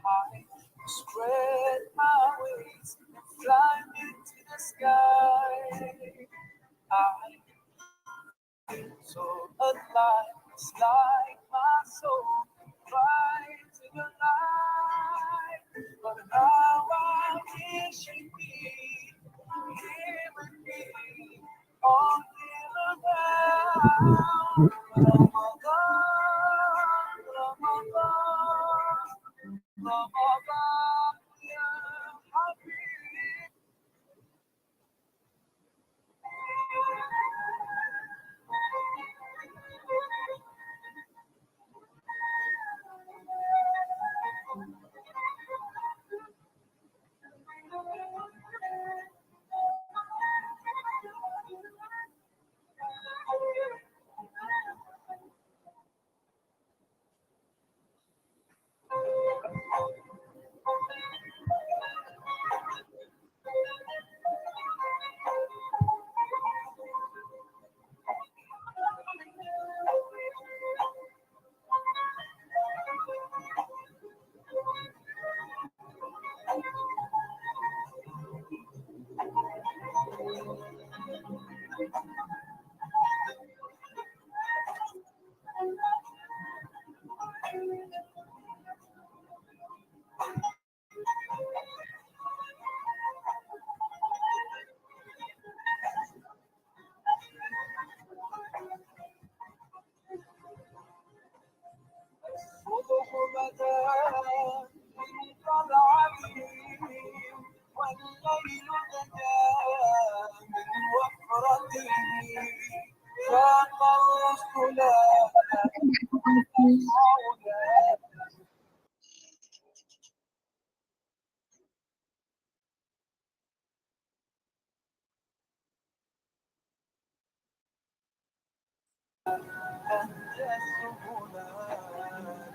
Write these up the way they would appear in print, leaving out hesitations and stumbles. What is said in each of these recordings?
I spread my wings and fly into the sky. I feel so alive, it's like my soul flies to the light. But now I'm wishing me here with me all year around. Ramadan, Ramadan, Ramadan, ya Habib. الصبح بدا من طلعته والليل بدا من وفرته فاق الرسل أهدى السبل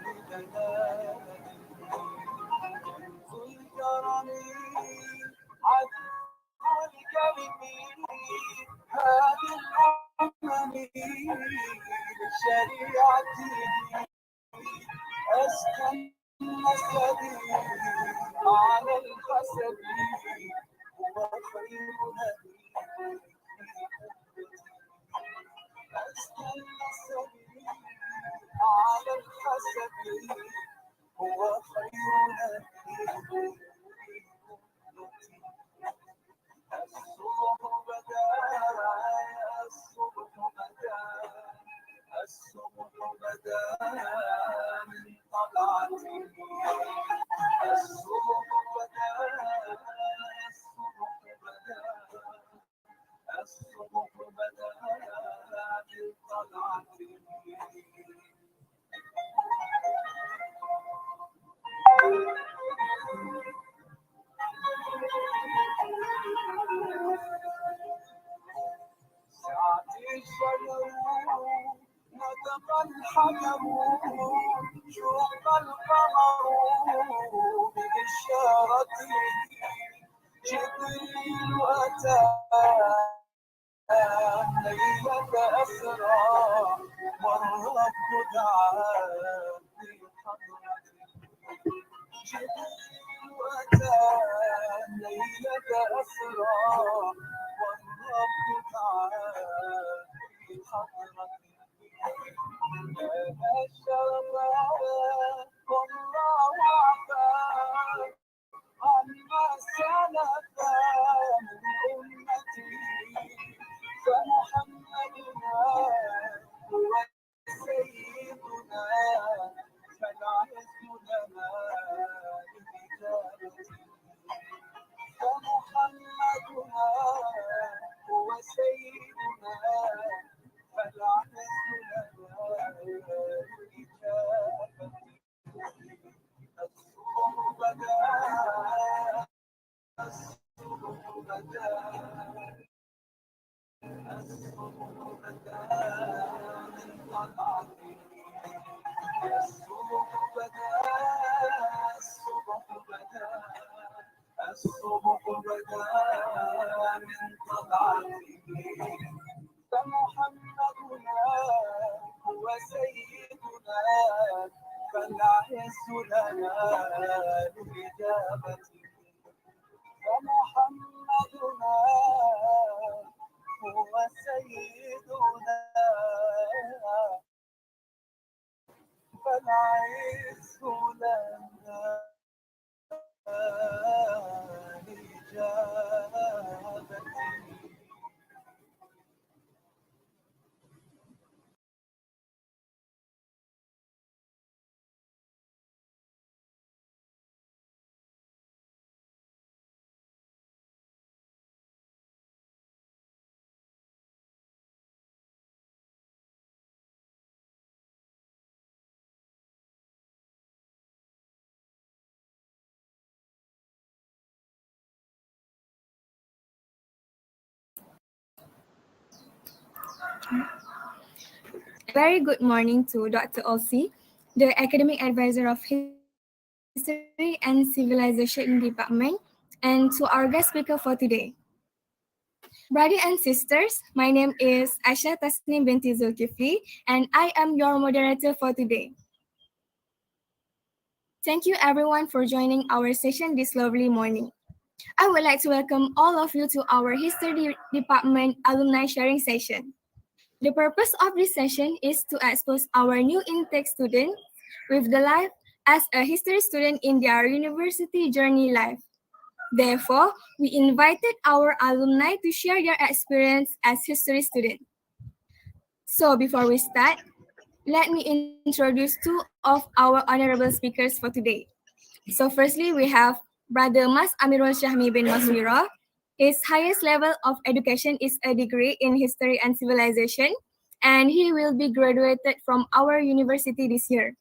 لدلالة ذو الكرم عدل الكريم هذه الأمم لشريعته أسكن السبيل على الحسب هو خير نبي أسكن السبيل على الحسب هو خير نبي الصبح بدا الصبح بدا الصبح بدا من طلعته الصبح بدا الصبح بدا الصبح بدا من طلعته سعت الشجر نطق الحجر شق القمر بإشارته جبريل أتى ليلة أسرى والرب دعا بحضرته جبريل أتى ليلة أسرى والرب دعا بحضرته ما الشرف والله عفا عما سلف من أمتي فمحمدنا هو سيدنا فالعز لنا بإجابته فمحمدنا هو سيدنا فالعز لنا بإجابته الصبح بدا الصبح بدا الصبح بدا من طلعته الصبح بدا الصبح بدا الصبح بدا من طلعته فمحمدنا هو سيدنا فالعز لنا للإجابة فمحمدنا هو سيدنا فالعز لنا لإجابته. A very good morning to Dr. Olsi, the Academic Advisor of History and Civilization Department, and to our guest speaker for today. Brothers and sisters, my name is Asha Tasnim binti Zulkifli, and I am your moderator for today. Thank you everyone for joining our session this lovely morning. I would like to welcome all of you to our History Department Alumni Sharing Session. The purpose of this session is to expose our new intake students with the life as a history student in their university journey life. Therefore, we invited our alumni to share their experience as history students. So before we start, let me introduce two of our honorable speakers for today. So firstly, we have Brother Mas Amirul Syahmi bin Maswira. His highest level of education is a degree in History and Civilization, and he will be graduated from our university this year.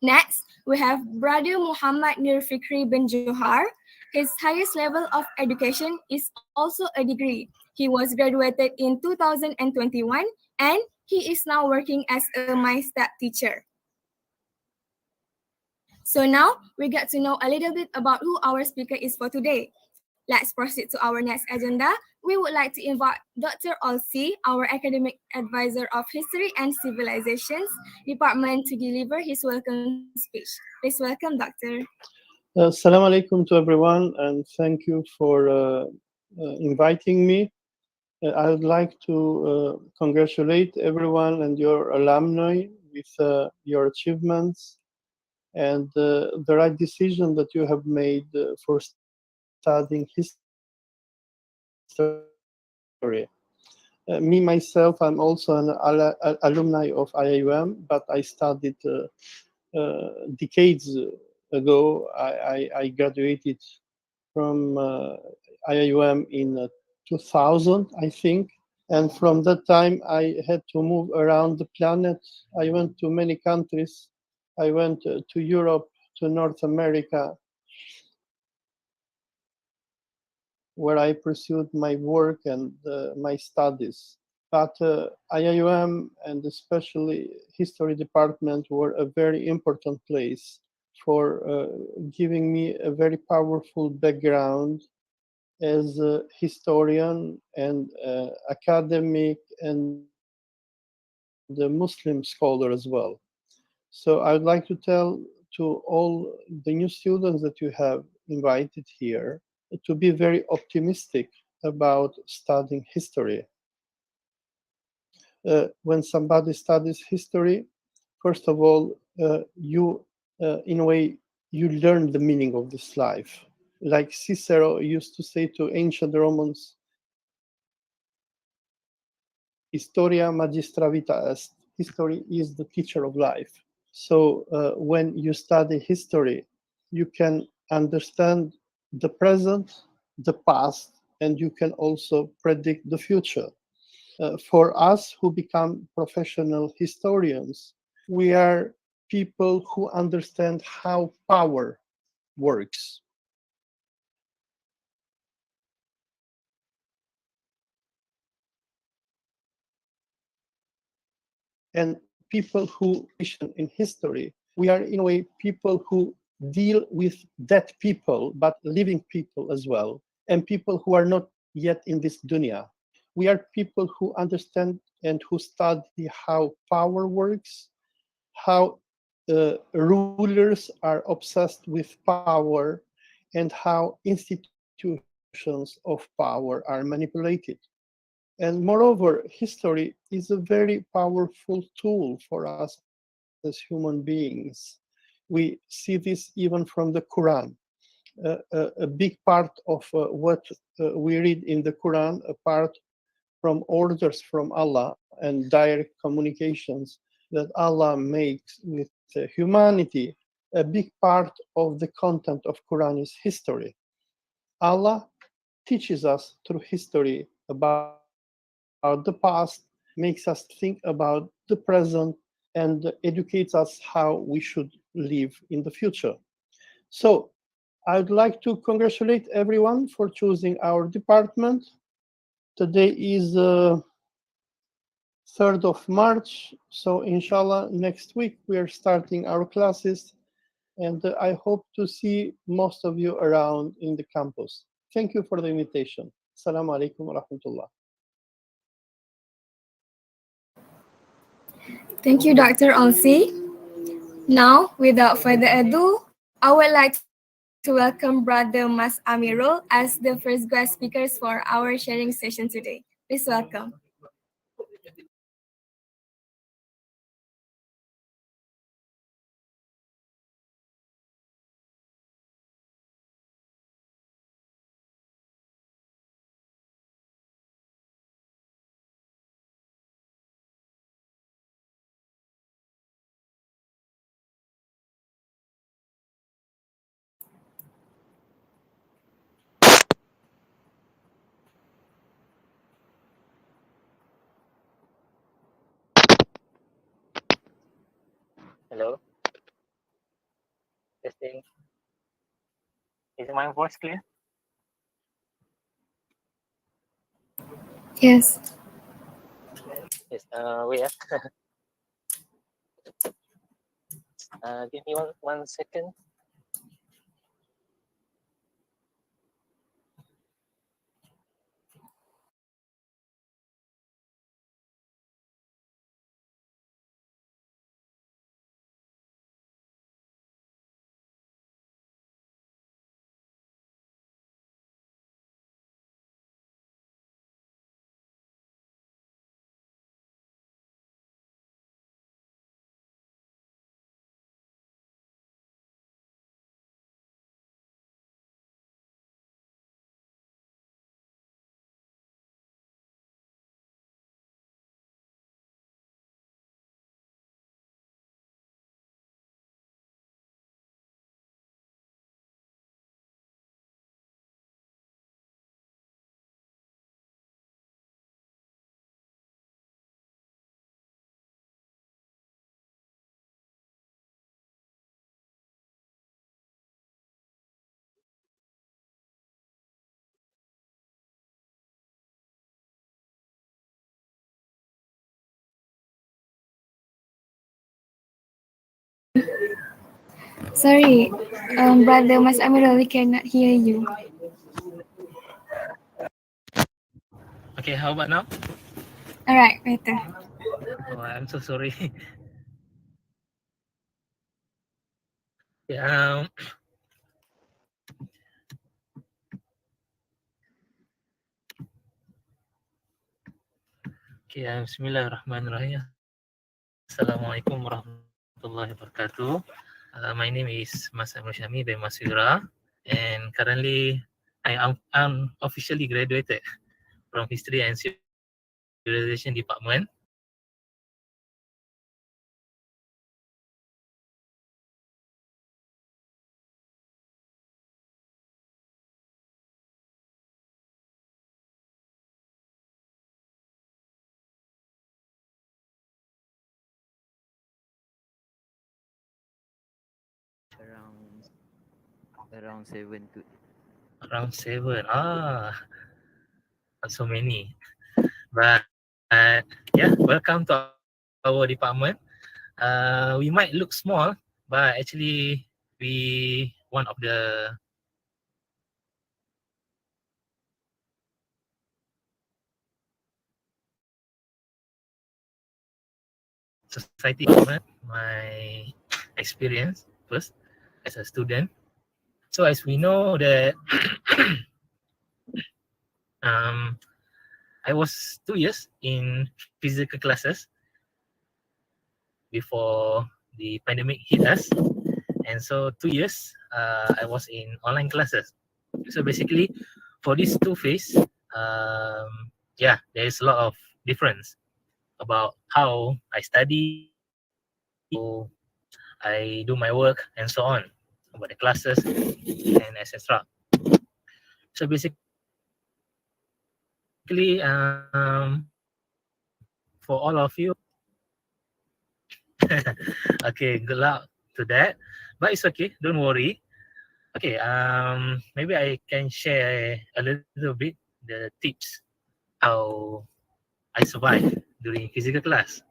Next, we have Brother Muhammad Nur Fikri bin Johar. His highest level of education is also a degree. He was graduated in 2021 and he is now working as a my step teacher. So now we get to know a little bit about who our speaker is for today. Let's proceed to our next agenda. We would like to invite Dr. Olsi, our academic advisor of History and Civilizations Department, to deliver his welcome speech. Please welcome, Doctor. Salam Alikum to everyone, and thank you for inviting me. I would like to congratulate everyone and your alumni with your achievements and the right decision that you have made for studying history. Me, myself, I'm also an alumni of IIUM, but I studied decades ago. I graduated from IIUM in 2000, I think. And from that time, I had to move around the planet. I went to many countries. I went to Europe, to North America, where I pursued my work and my studies. But IIUM and especially history department were a very important place for giving me a very powerful background as a historian and academic and a Muslim scholar as well. So I would like to tell to all the new students that you have invited here to be very optimistic about studying history. When somebody studies history, first of all, in a way, you learn the meaning of this life. Like Cicero used to say to ancient Romans, Historia magistra vita est. History is the teacher of life. So when you study history, you can understand the present, the past, and you can also predict the future. For us who become professional historians, we are people who understand how power works. And people who in history, we are in a way people who deal with dead people, but living people as well, and people who are not yet in this dunya. We are people who understand and who study how power works, how rulers are obsessed with power and how institutions of power are manipulated. And moreover, history is a very powerful tool for us as human beings. We see this even from the Quran. A big part of what we read in the Quran, apart from orders from Allah and direct communications that Allah makes with humanity, a big part of the content of Quran is history. Allah teaches us through history about the past, makes us think about the present, and educates us how we should live in the future. So, I would like to congratulate everyone for choosing our department. Today is 3rd of March, so inshallah, next week we are starting our classes, and I hope to see most of you around in the campus. Thank you for the invitation. Salam Alikum wa rahmatullah. Thank you, Dr. Olsi. Now, without further ado, I would like to welcome Brother Mas Amiro as the first guest speakers for our sharing session today. Please welcome. Hello, testing. Is my voice clear? Yes. Yes. Wait. Give me one second. Sorry, Brother Mas Amiro, we cannot hear you. Okay, how about now? All right, better. Oh, I'm so sorry. Yeah. Okay. Bismillahirrahmanirrahim. Assalamualaikum warahmatullahi wabarakatuh. My name is Mas Amro by Mas Wira, and currently I am officially graduated from History and Civilization Department. Around 7 to Around 7. Not so many. But yeah, welcome to our department. We might look small, but actually we one of the society department. My experience first as a student. So as we know that um, I was 2 years in physical classes before the pandemic hit us, and so 2 years I was in online classes. So basically, for these two phase, yeah, there is a lot of difference about how I study, how I do my work, and so on, about the classes and etc. So basically, for all of you, okay, good luck to that. But it's okay, don't worry. Okay, maybe I can share a little bit the tips how I survive during physical class.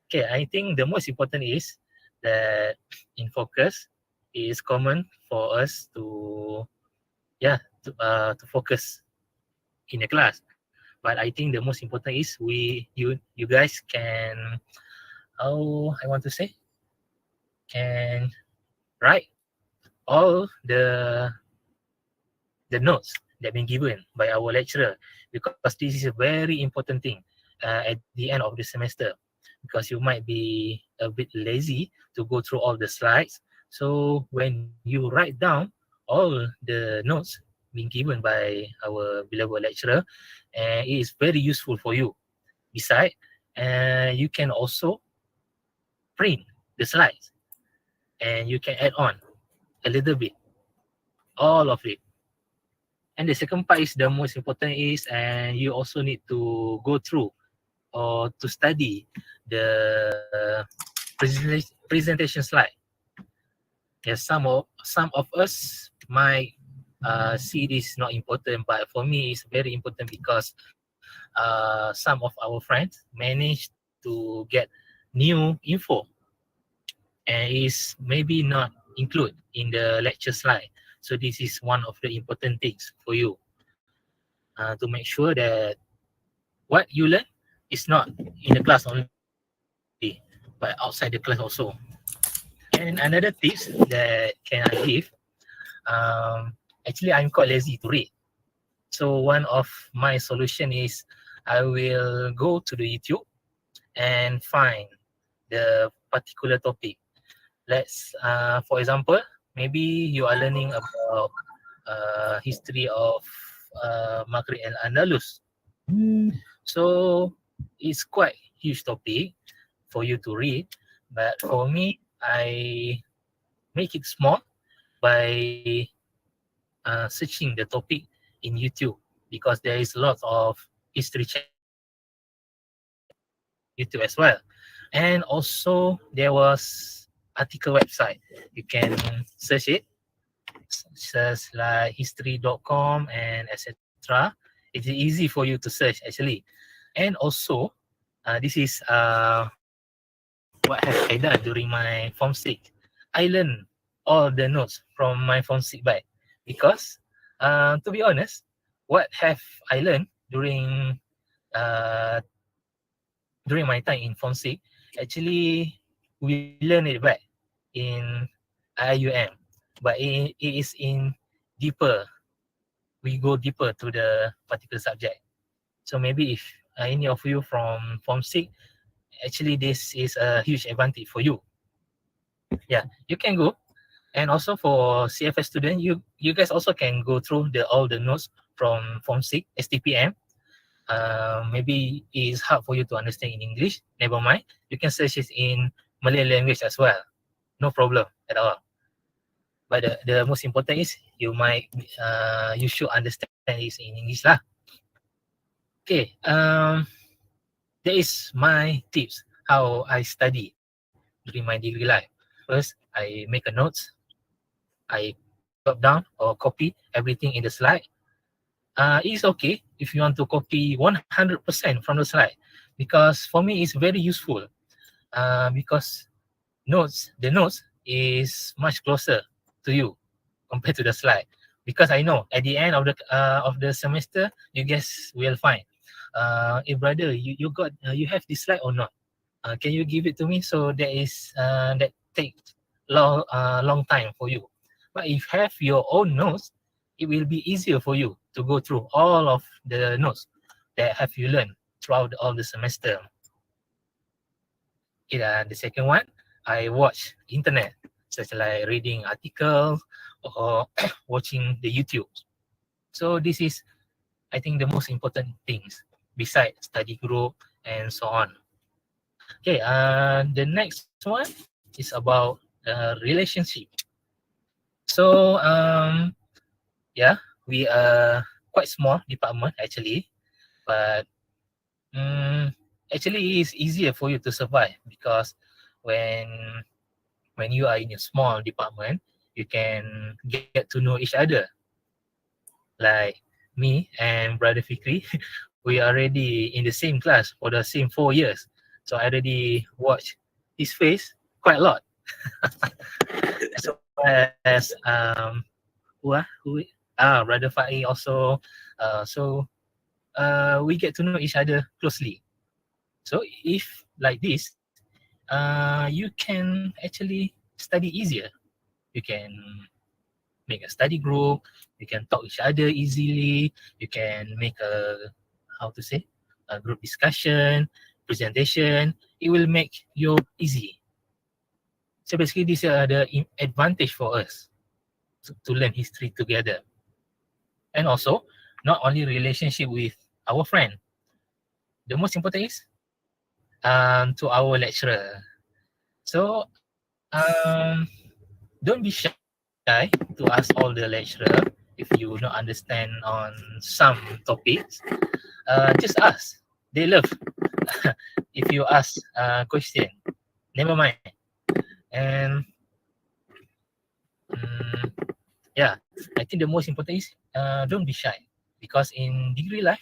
Okay, I think the most important is that in focus it is common for us to to focus in the class. But I think the most important is you guys can, oh, I want to say, can write all the notes that been given by our lecturer, because this is a very important thing at the end of the semester, because you might be a bit lazy to go through all the slides. So when you write down all the notes being given by our beloved lecturer, it is very useful for you. Besides, you can also print the slides and you can add on a little bit, all of it. And the second part is the most important is, and you also need to go through or to study the presentation slide. Yes, some of us might see this not important, but for me it's very important because some of our friends managed to get new info and is maybe not included in the lecture slide. So this is one of the important things for you to make sure that what you learn is not in the class only, but outside the class also. And another tips that can I give, actually I'm quite lazy to read. So one of my solution is I will go to the YouTube and find the particular topic. Let's, for example, maybe you are learning about history of Maghrib and Andalus. So it's quite huge topic for you to read, but for me, I make it small by searching the topic in YouTube, because there is lots of history channel YouTube as well. And also there was article website. You can search it, search like history.com and etc. It's easy for you to search actually. And also this is what have I done during my form 6. I learned all the notes from my form 6 back, because to be honest, what have I learned uh, during my time in form 6, actually we learn it back in IUM, but it is in deeper, we go deeper to the particular subject. So maybe if any of you from form 6, actually this is a huge advantage for you. Yeah, you can go. And also for CFS student, you guys also can go through all the notes from form 6 STPM. Maybe it is hard for you to understand in English, never mind, you can search it in Malay language as well, no problem at all. But the most important is you should understand it in English lah. Okay, that is my tips how I study during my daily life. First, I make a notes, I jot down or copy everything in the slide. It's okay if you want to copy 100% from the slide, because for me it's very useful, because the notes is much closer to you compared to the slide, because I know at the end of the semester you guys will find, hey brother, you have this slide or not? Can you give it to me? So that is that takes long time for you. But if you have your own notes, it will be easier for you to go through all of the notes that have you learned throughout all the semester. The second one, I watch internet, such like reading articles or watching the YouTube. So this is, I think, the most important things besides study group and so on. Okay, the next one is about relationship. So yeah, we are quite small department actually, but actually it's easier for you to survive because when you are in a small department, you can get to know each other. Like me and brother Fikri, we are already in the same class for the same 4 years. So I already watched his face quite a lot. As well as brother Fai also. We get to know each other closely. So if like this, you can actually study easier. You can make a study group. You can talk each other easily. You can make a group discussion, presentation. It will make you easy. So basically, these are the advantage for us to learn history together. And also, not only relationship with our friend. The most important is to our lecturer. So don't be shy to ask all the lecturer if you don't understand on some topics. Just ask. They love if you ask question. Never mind. And yeah, I think the most important is don't be shy because in degree life,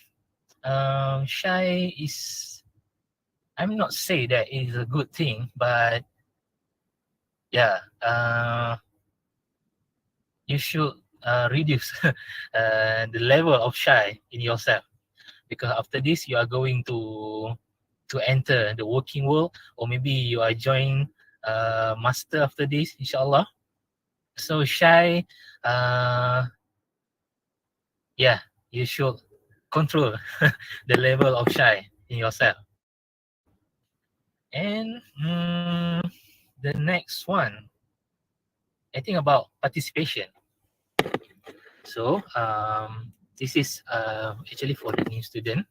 shy is, I'm not say that it is a good thing, but yeah, you should reduce the level of shy in yourself because after this you are going to enter the working world, or maybe you are joining master after this, inshallah. So shy, yeah, you should control the level of shy in yourself. And the next one, I think about participation. So this is actually for the new student,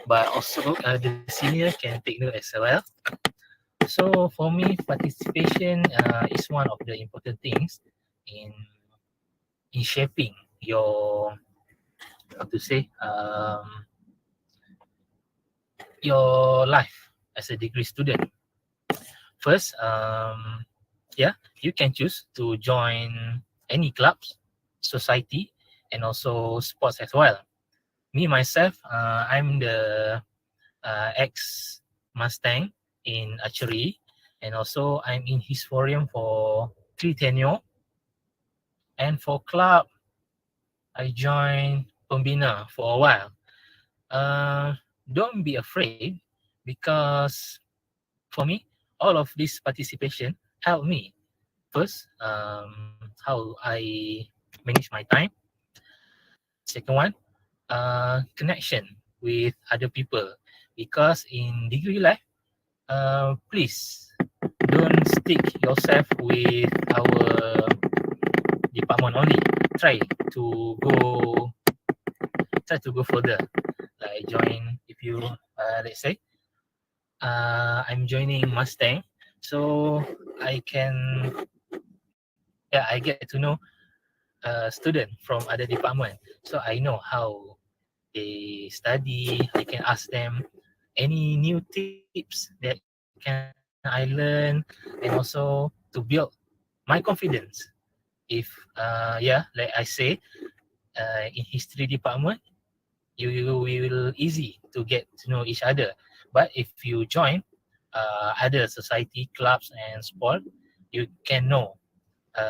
but also the senior can take note as well. So for me, participation is one of the important things in shaping your, how to say, your life as a degree student. First, yeah, you can choose to join any clubs, society, and also sports as well. Me myself, I'm the ex Mustang in archery, and also I'm in his forum for 3 tenure. And for club, I joined Pembina for a while. Don't be afraid because for me, all of this participation helped me. First, how I manage my time. Second one, connection with other people. Because in degree life, please don't stick yourself with our department only. Try to go further. Like join, if you let's say I'm joining Mustang, so I get to know a student from other department, so I know how they study. I can ask them any new tips that can I learn, and also to build my confidence. If like I say, in history department, you will easy to get to know each other. But if you join other society clubs and sport, you can know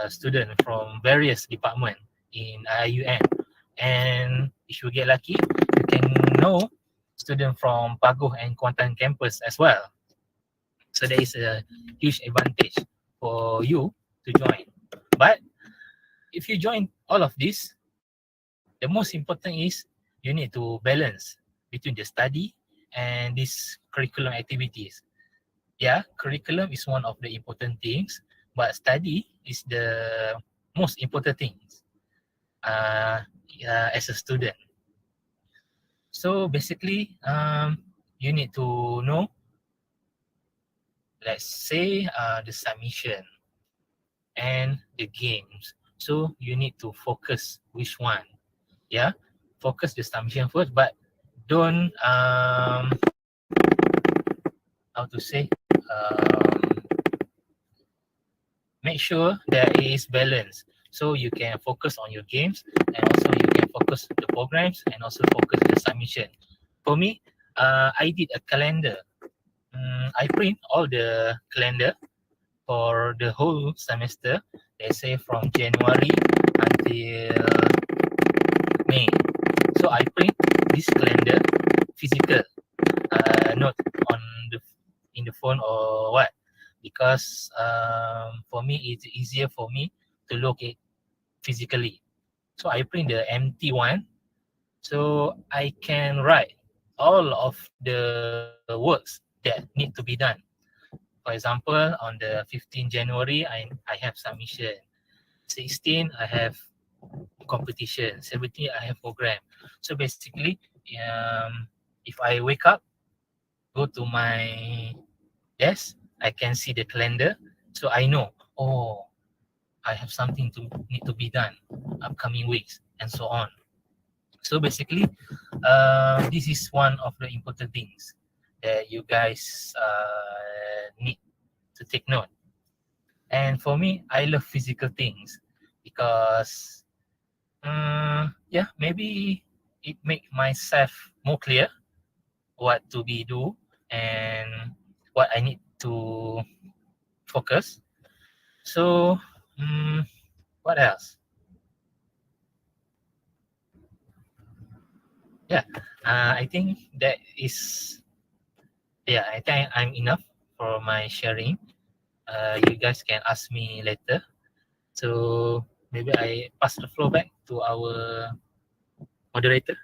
student from various department in IUN. And if you get lucky, you can know student from Pagoh and Kuantan campus as well. So there is a huge advantage for you to join. But if you join all of this, the most important is you need to balance between the study and these curriculum activities. Yeah, curriculum is one of the important things, but study is the most important things as a student. So basically, you need to know, let's say, the submission and the games. So you need to focus which one. Yeah, focus the submission first, but don't how to say make sure there is balance. So you can focus on your games, and also you can focus the programs, and also focus the submission. For me, I did a calendar. I print all the calendar for the whole semester. Let's say from January until May. So I print this calendar physical, not on the in the phone or what, because for me it's easier for me to look it physically. So I print the empty one, so I can write all of the works that need to be done. For example, on the 15th January, I have submission. 16, I have competition. 17, I have program. So basically, if I wake up, go to my desk, I can see the calendar. So I know, oh, I have something to need to be done upcoming weeks and so on. So basically, this is one of the important things that you guys need to take note. And for me, I love physical things because, yeah, maybe it make myself more clear what to be do and what I need to focus. So, what else? Yeah, I think that is, yeah, I think I'm enough for my sharing. You guys can ask me later. So maybe I pass the floor back to our moderator.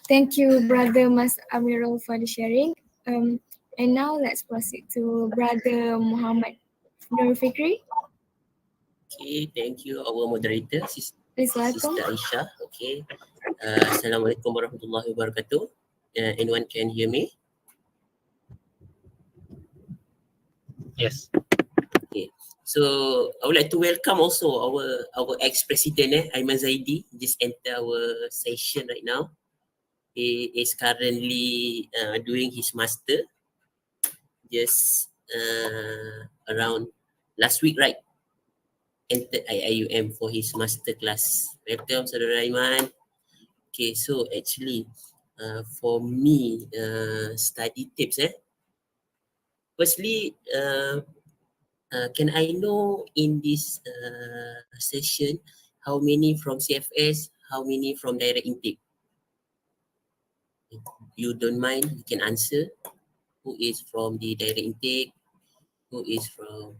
Thank you, Brother Mas Amro, for the sharing. And now let's proceed to Brother Muhammad Nur Fikri. Okay, thank you, our moderator, Please welcome. Sister Aisha. Okay, Assalamualaikum warahmatullahi wabarakatuh. Anyone can hear me? Yes. Okay, so I would like to welcome also our ex-president Aiman Zaidi, just enter our session right now. He is currently doing his master, just around last week, right? Entered IIUM for his master class. Welcome, Saudara Aiman. Okay, so actually, for me, study tips. Firstly, can I know in this session how many from CFS, how many from direct intake? If you don't mind, you can answer. Who is from the direct intake? Who is from?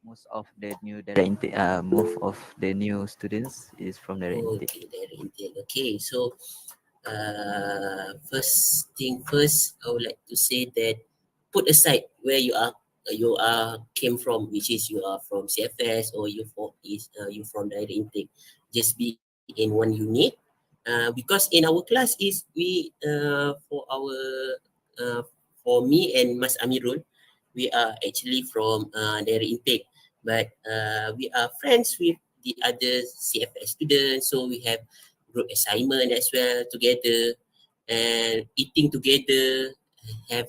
Most of the new direct intake, most of the new students is from direct intake. Okay, direct intake. Okay, so first thing first, I would like to say that put aside where you are came from, which is you are from CFS or you from direct intake. Just be in one unit, because in our class is we for me and Mas Amirul, we are actually from direct intake, but we are friends with the other CFS students, so we have group assignment as well together and eating together, have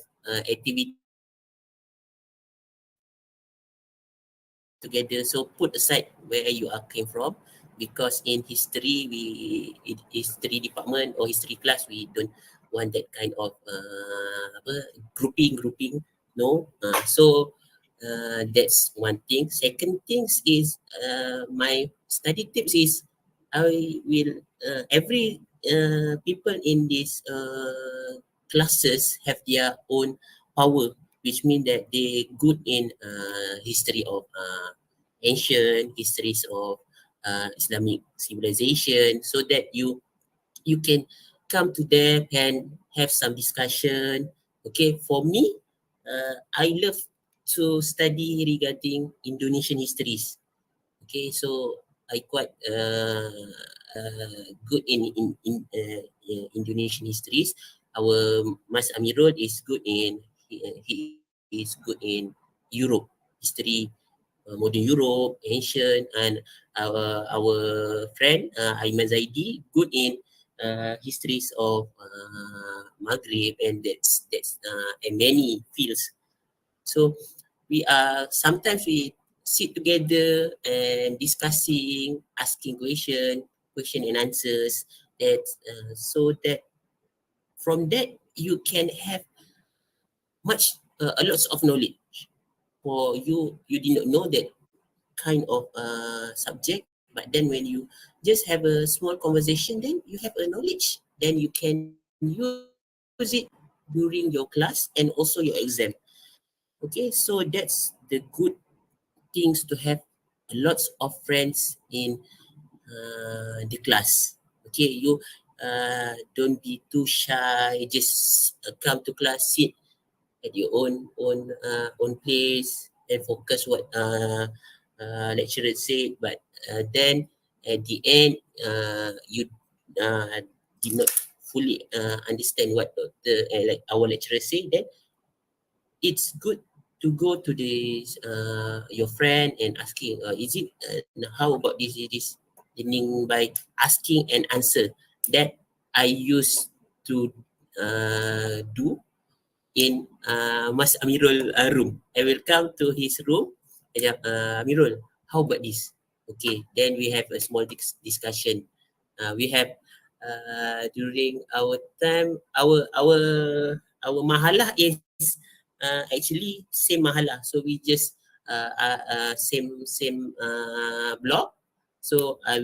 activity together. So put aside where you are came from, because in history history department or history class, we don't want that kind of grouping. No, so that's one thing. Second things is my study tips is I will every people in this classes have their own power, which means that they good in history of ancient histories of Islamic civilization, so that you can come to them and have some discussion. Okay, for me, I love to study regarding Indonesian histories. Okay, so I quite good in Indonesian histories. Our Mas Amirul is good in he is good in Europe history, modern Europe, ancient, and our friend Aiman Zaidi good in histories of Maghrib, and that's and many fields. So we are sometimes we sit together and discussing, asking question and answers. That so that from that you can have a lot of knowledge. For you did not know that kind of subject, but then when you just have a small conversation, then you have a knowledge. Then you can use it during your class and also your exam. Okay, so that's the good things to have lots of friends in the class. Okay, you don't be too shy. Just come to class, sit at your own place and focus what lecturer said. But then at the end, you did not fully understand what like our lecturer said. Then it's good to go to this your friend and asking, is it how about this meaning by asking and answer. That I used to do in Mas Amirul room. I will come to his room and Amirul, how about this? Okay, then we have a small discussion. We have during our time, our mahalah is actually same mahalah. So we just same block. So I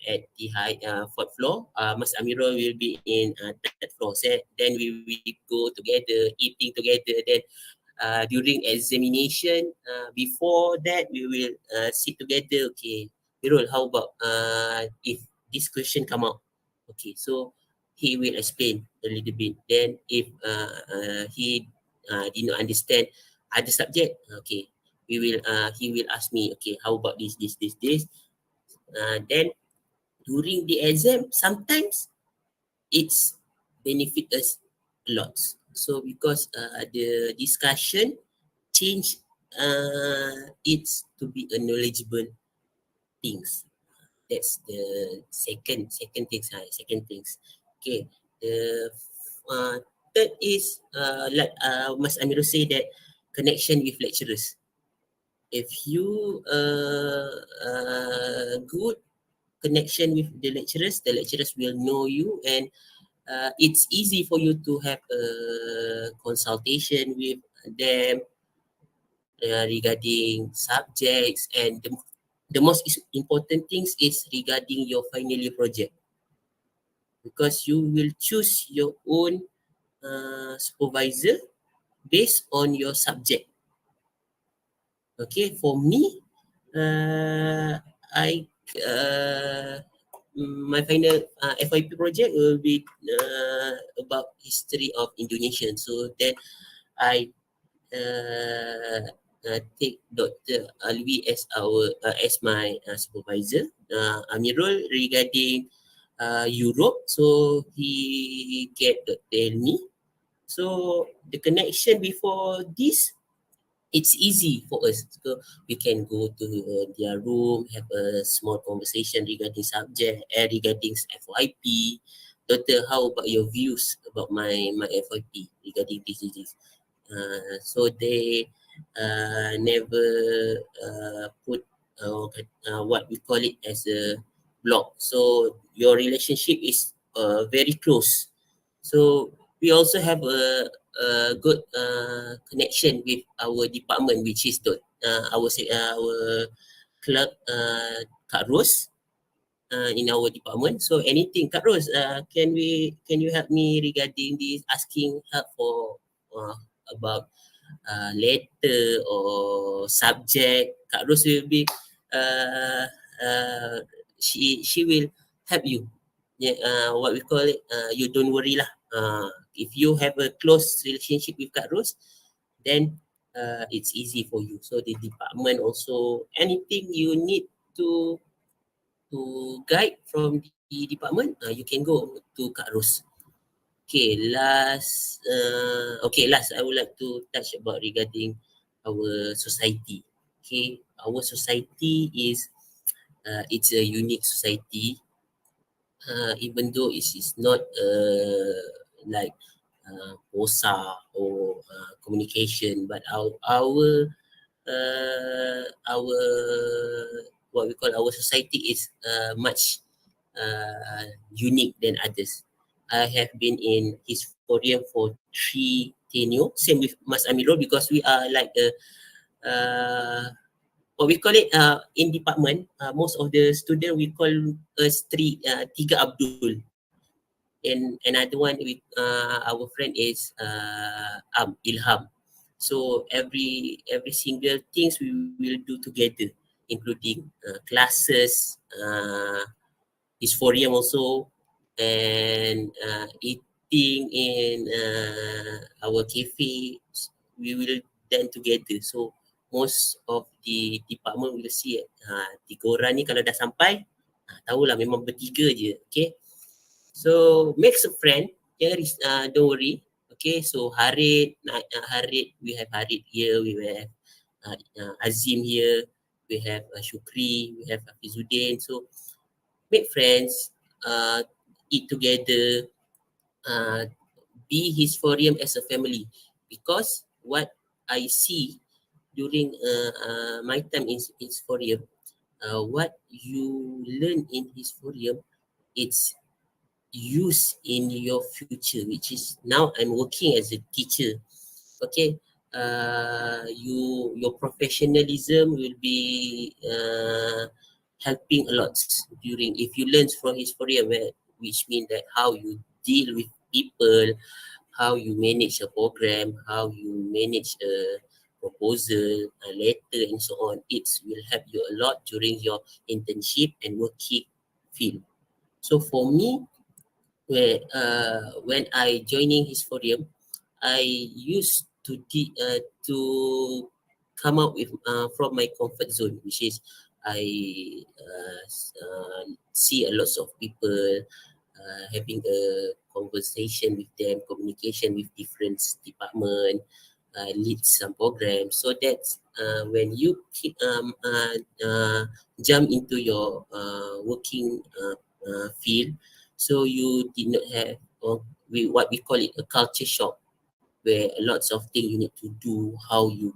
at the high fourth floor. Mas Amirul will be in third floor. So then we go together, eating together. Then during examination, before that we will sit together. Okay, Amirul, how about if this question come out? Okay, so he will explain a little bit. Then if he did not understand other subject, okay, he will ask me, okay, how about this. Then during the exam, sometimes it's benefit us a lot. So because the discussion change it's to be a knowledgeable things. That's the second things. Second things. Okay. The third is like Mas Amirul say that connection with lecturers. If you good connection with the lecturers will know you, and it's easy for you to have a consultation with them regarding subjects, and the most important things is regarding your final year project, because you will choose your own supervisor based on your subject. Okay, for me, I my final FYP project will be about history of Indonesia. So then I take Dr. Alwi as my supervisor. Amirul regarding Europe, so he get tell me. So the connection before this, it's easy for us. So we can go to their room, have a small conversation regarding subject, regarding FYP. Doctor, how about your views about my FYP regarding this? So they never put what we call it as a block. So your relationship is very close. So we also have a good connection with our department, which is our clerk, Kak Ros. in our department. So anything, Kak Ros, can you help me regarding this, asking help for about letter or subject? Kak Ros will be uh, uh, she will help you. Yeah, what we call it, you don't worry lah. If you have a close relationship with Kak Ros, then it's easy for you. So the department also, anything you need to guide from the department, you can go to Kak Ros. Okay, last I would like to touch about regarding our society. Okay, our society is it's a unique society. Even though it is not like POSA or communication, but our what we call our society is much unique than others. I have been in his forum for 3 tenure, same with Mas Amro, because we are like what we call it in department, most of the student we call us Tiga Abdul. And another one with our friend is Ilham. So every single things we will do together, including classes, his forum also, and eating in our cafe. We will done together. So most of the department will see 3 orang ni kalau dah sampai, tahulah memang bertiga je. Okay, so makes a friend. Don't worry. Okay, so Harid, we have Harid here, we have Azim here, we have Shukri, we have Hafizuddin. So make friends, eat together, be his forum as a family. Because what I see during my time in his forum, what you learn in his forum, it's use in your future, which is now I'm working as a teacher. Okay, your professionalism will be helping a lot during, if you learn from his forum, which means that how you deal with people, how you manage a program, how you manage a proposal, a letter, and so on. It will help you a lot during your internship and working field. So for me, when I joining his forum, I used to come out with from my comfort zone, which is I see a lot of people, having a conversation with them, communication with different department, lead some programs. So that's when you jump into your working field. So you did not have what we call it a culture shock, where lots of things you need to do, how you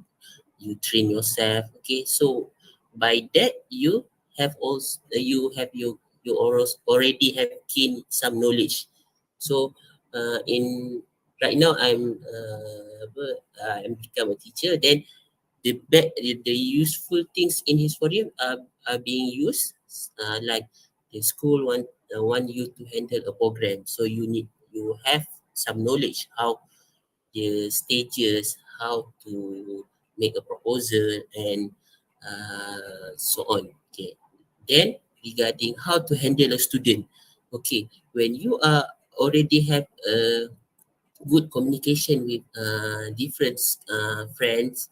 train yourself. Okay, so by that you have also you already have gained some knowledge. So in right now I'm become a teacher. Then the useful things in his forum are being used, like the school want you to handle a program, so you have some knowledge how the stages, how to make a proposal, and so on. Okay, then regarding how to handle a student. Okay, when you are already have a good communication with different friends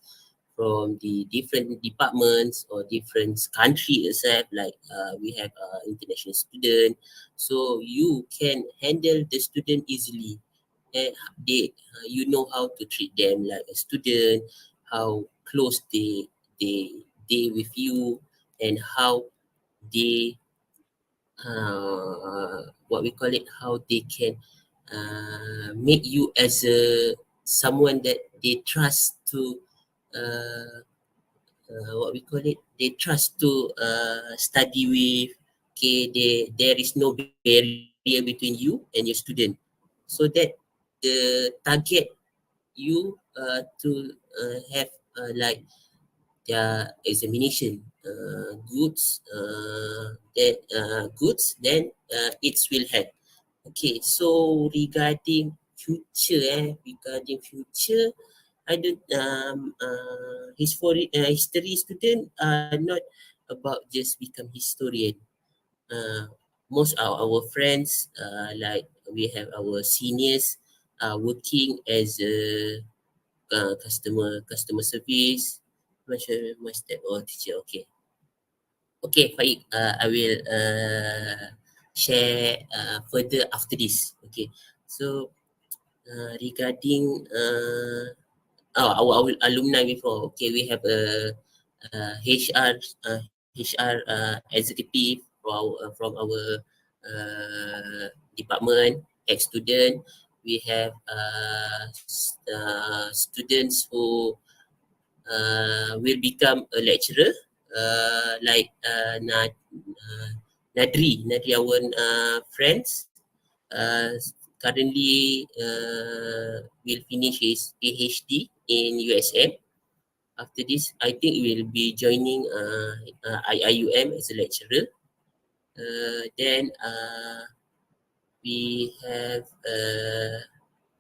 from the different departments or different country itself, like we have international student, so you can handle the student easily, and you know how to treat them like a student, how close they with you, and how they what we call it, how they can make you as a someone that they trust to what we call it, they trust to study with. Okay, there is no barrier between you and your student, so that the target you to have like their examination goods, then it will help. Okay, so regarding future, I don't history student are not about just become historian. Most of our friends, like we have our seniors, working as a customer service, my step or teacher. Okay, Faik, I will share further after this. Okay, so regarding our alumni before. Okay, we have a HR executive from our department, ex-student. We have students who will become a lecturer, like Nadri, our friends. Currently will finish his PhD in USM. After this, I think he will be joining IIUM as a lecturer. Then we have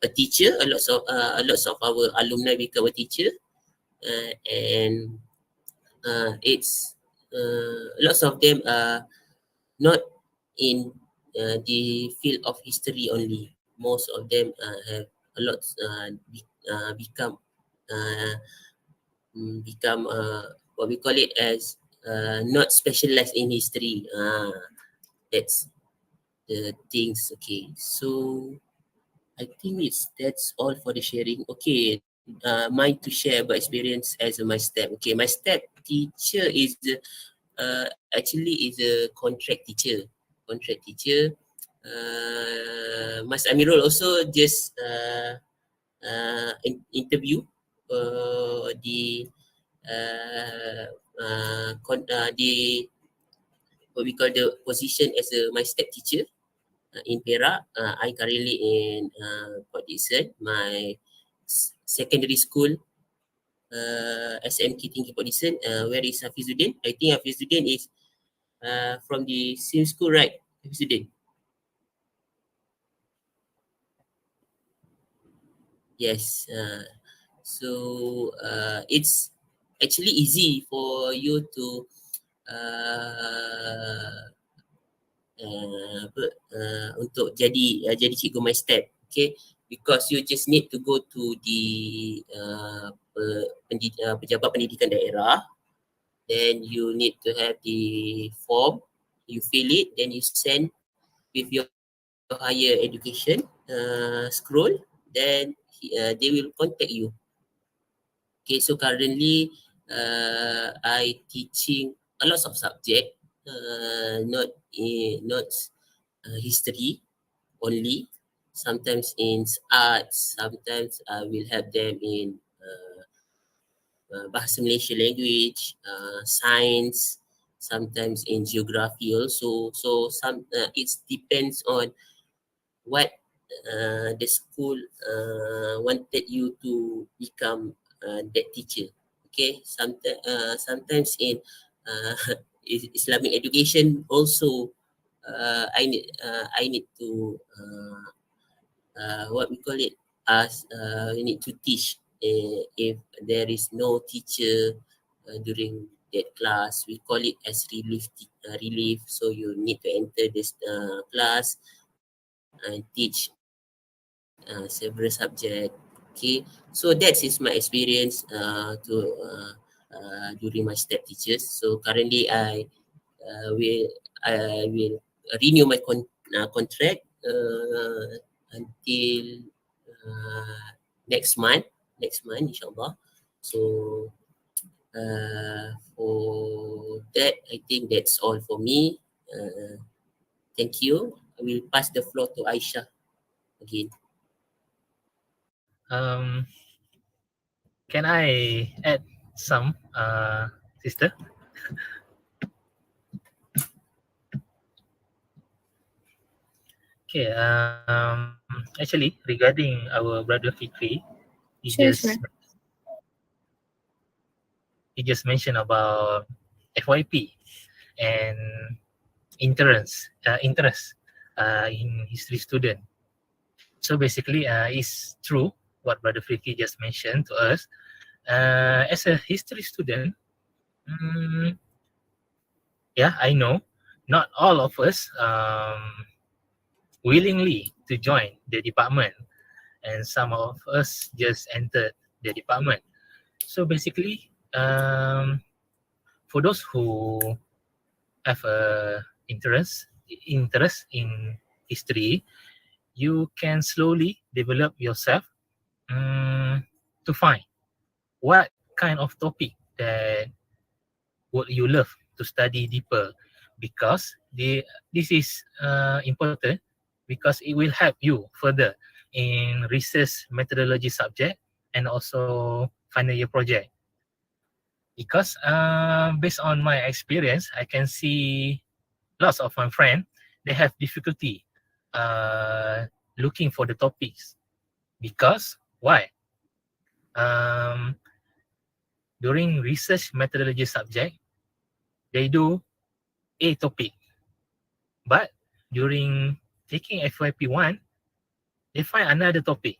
a teacher. A lots of our alumni become a teacher, and it's lots of them are not in the field of history only. Most of them have a lot uh, become what we call it as not specialized in history. That's the things. Okay, so I think that's all for the sharing. Okay, mine to share about experience as my step. Okay, my step teacher is actually is a contract teacher. Mas Amro also just interview the the what we call the position as a my step teacher in Perak. I currently in Port Dickson, my secondary school, SMK Tinggi Port Dickson. Where is Hafizuddin? I think Hafizuddin is from the same school, right? Hafizuddin. Yes. So it's actually easy for you to uh, untuk jadi cikgu my step. Okay, because you just need to go to the pejabat pendidikan daerah, then you need to have the form, you fill it, then you send with your higher education scroll, then they will contact you. Okay, so currently I teaching a lot of subject, not history only. Sometimes in arts, sometimes I will help them in Bahasa Malaysia language, science, sometimes in geography also. So it depends on what the school wanted you to become that teacher. Okay, sometimes in Islamic education also I need to what we call it as we need to teach if there is no teacher during that class. We call it as relief. So you need to enter this class and teach several subject. Okay, so that is my experience during my step teachers. So currently I will renew my contract until next month, inshallah. So for that, I think that's all for me. Thank you. I will pass the floor to Aisha again. Can I add some, sister? Okay. Actually, regarding our brother Fikri, he Sure, just sure. he just mentioned about FYP and interest in history student. So basically, it's true what Brother Friki just mentioned to us. As a history student, mm, yeah, I know not all of us willingly to join the department, and some of us just entered the department. So basically, for those who have a interest in history, you can slowly develop yourself to find what kind of topic that would you love to study deeper, because this is important because it will help you further in research methodology subject and also final year project. Because based on my experience, I can see lots of my friends, they have difficulty uh, looking for the topics. Because why? Um, During research methodology subject, they do a topic, but during taking FYP1, they find another topic.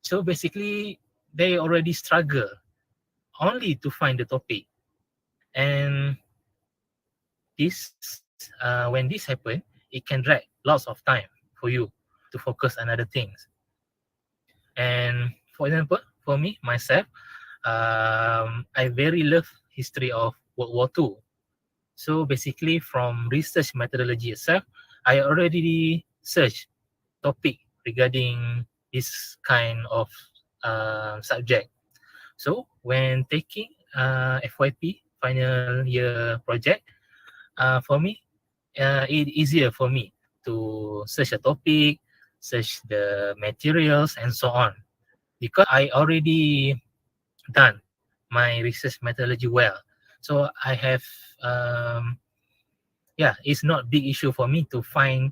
So basically, they already struggle only to find the topic. And when this happens, it can drag lots of time for you to focus on other things. And for example, for me, myself, I very love history of World War II. So basically, from research methodology itself, I already searched topic regarding this kind of subject. So when taking FYP final year project, for me, it easier for me to search a topic, search the materials, and so on, because I already done my research methodology well. So I have yeah, it's not big issue for me to find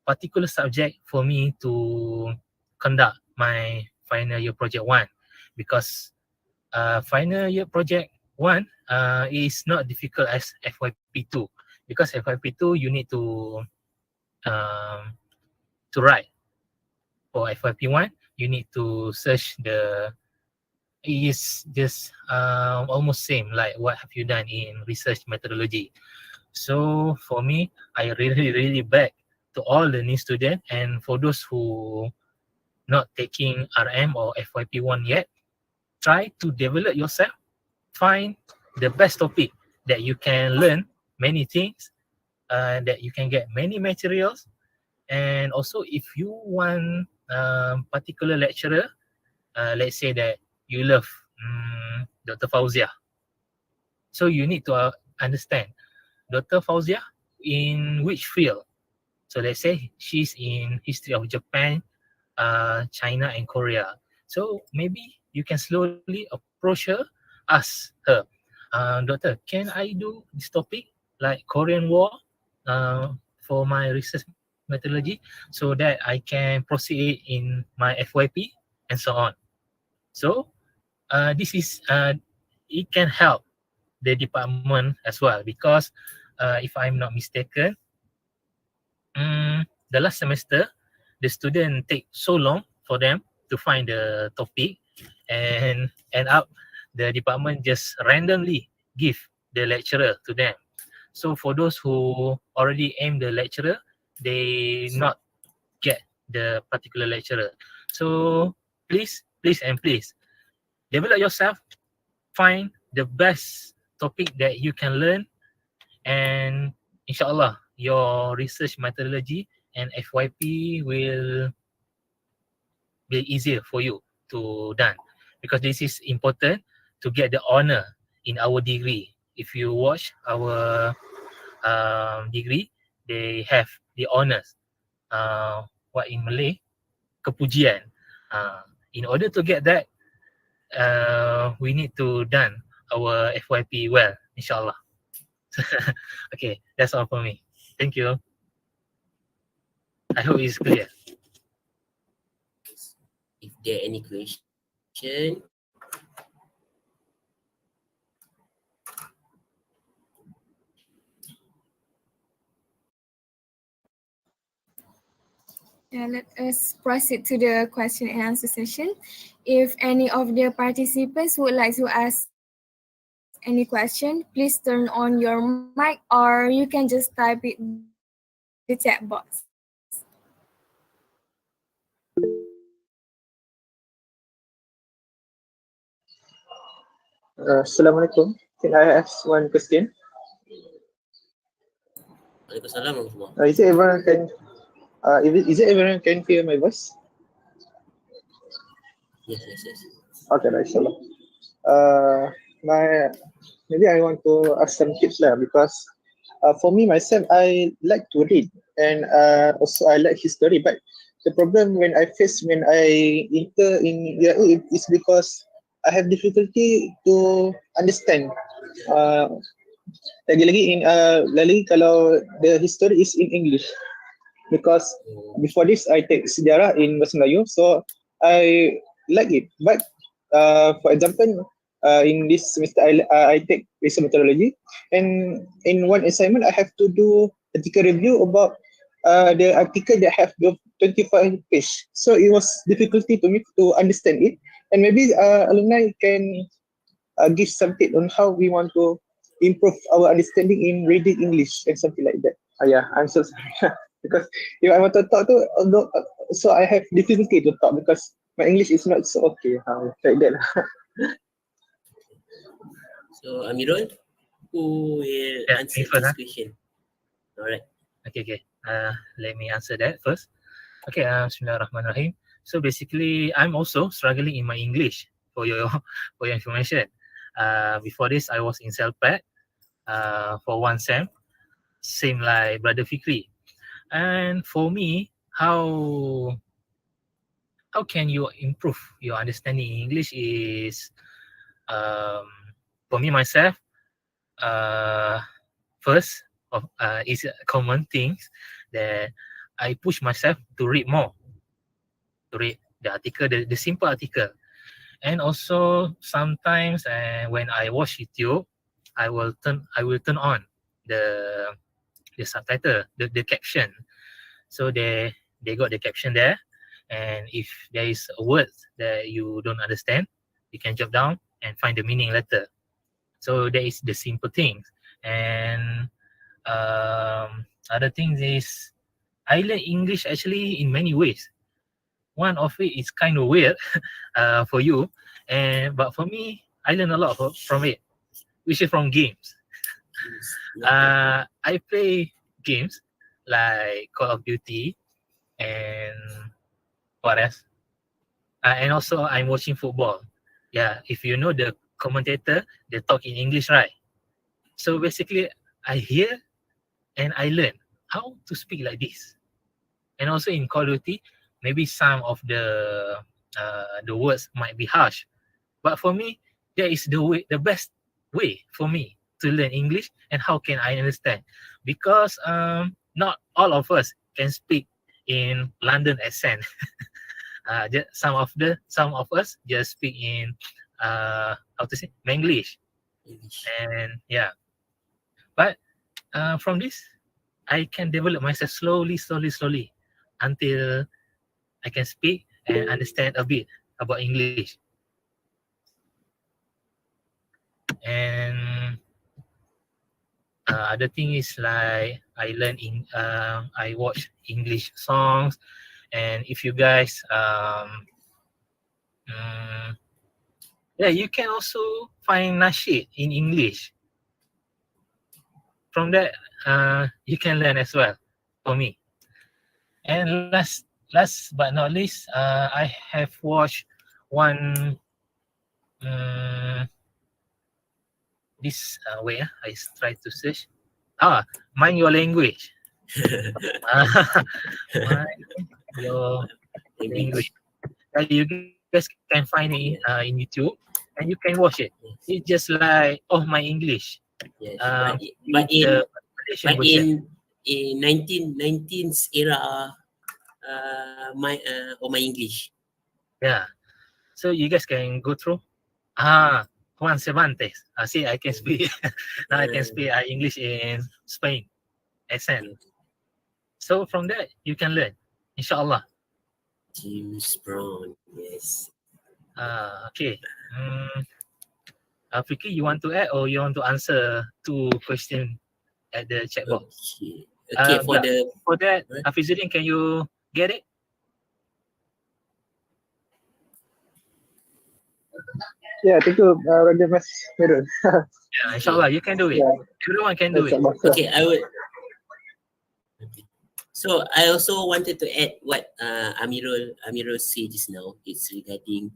particular subject for me to conduct my final year project one, because final year project one is not difficult as FYP2, because FYP2 you need um, to write. For FYP1 you need to search the, is just almost same like what have you done in research methodology. So for me, I really beg to all the new students, and for those who not taking RM or FYP1 yet, try to develop yourself, find the best topic that you can learn many things, that you can get many materials. And also if you want particular lecturer, let's say that you love Dr. Fauzia, so you need to understand Dr. Fauzia in which field. So let's say she's in history of Japan, China, and Korea. So maybe you can slowly approach her, ask her, Doctor, can I do this topic like Korean War for my research methodology, so that I can proceed in my FYP and so on. So this is it can help the department as well, because if I'm not mistaken, the last semester, the student take so long for them to find the topic, and end up the department just randomly give the lecturer to them. So for those who already aim the lecturer, they not get the particular lecturer. So please develop yourself, find the best topic that you can learn, and inshallah your research methodology and FYP will be easier for you to done, because this is important to get the honor in our degree. If you watch our degree, they have the honors. What in Malay, kepujian. In order to get that, we need to done our FYP well, inshallah. Okay, that's all for me. Thank you. I hope it's clear. If there are any question, Yeah, let us proceed to the question and answer session. If any of the participants would like to ask any question, please turn on your mic or you can just type it the chat box. Salam Alikum. Can I ask one question? Waalaikumsalam warahmatullahi. Is it everyone can? Is it everyone can hear my voice? Yes. Okay, right. Inshallah. My maybe I want to ask some tips lah because for me myself I like to read and also I like history, but the problem when I enter in year 8 is because I have difficulty to understand. Uh, lagi kalau the history is in English because before this I take sejarah in bahasa Melayu, so I like it. But for example, in this semester I take research methodology, and in one assignment I have to do article review about the article that have the 25 page. So it was difficulty to me to understand it, and maybe alumni can give some tip on how we want to improve our understanding in reading English and something like that. Yeah, I'm so sorry. Because if I want to talk to, so I have difficulty to talk because my English is not so okay. Like that. So Amirul, who will answer me first, this question? Alright. Okay. Let me answer that first. Okay, Bismillahirrahmanirrahim. So basically, I'm also struggling in my English for your for your information. Before this, I was in CELPAT for one sem, same like Brother Fikri. And for me, how can you improve your understanding in English is for me myself. First of is a common things that I push myself to read more, to read the article, the simple article. And also sometimes when I watch YouTube, I will turn on the subtitle, the caption. So they got the caption there, and if there is a word that you don't understand, you can jot down and find the meaning later. So that is the simple things. And other things is I learn English actually in many ways. One of it is kind of weird for you, but for me, I learn a lot from it, which is from games. I play games like Call of Duty and what else? And also I'm watching football. Yeah, if you know the commentator, they talk in English, right? So basically, I hear and I learn how to speak like this. And also in Call of Duty, maybe some of the words might be harsh, but for me, that is the best way for me to learn English. And how can I understand? Because not all of us can speak in London accent. Some of us just speak in how to say Manglish. And yeah, but from this, I can develop myself slowly until I can speak and understand a bit about English. And other thing is like I watch English songs, and if you guys yeah, you can also find nasyid in English. From that, you can learn as well. For me. And last but not least, I have watched one this way. I try to search. Mind Your Language. Mind Your Language. You guys can find it in YouTube, and you can watch it. It's just like My English. Yes, but in 19th era, my English. Yeah. So you guys can go through. Juan Cervantes. See, I can speak. Now I can speak English in Spain accent. So from that, you can learn. Inshallah. James Brown. Yes. Okay. Fikri, you want to add or you want to answer 2 questions at the chat box? Okay. Okay. For Yeah. the For that, Hafizuddin, can you get it? Yeah, thank you, Raja Mas Mirul. Yeah, inshallah, you can do it. Yeah, Everyone can do it. inshallah. okay, I would. Okay. So I also wanted to add what Amirul said just now. It's regarding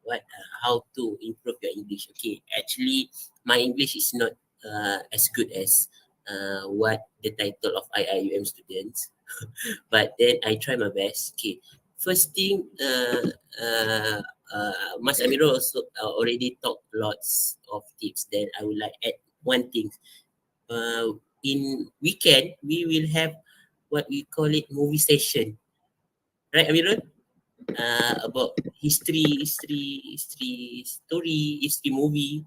what how to improve your English. Okay, actually, my English is not as good as what the title of IIUM students, but then I try my best. Okay, first thing, Mas Amiro also already talked lots of tips. Then I would like add one thing. In weekend we will have what we call it movie session, right, Amirul? About history movie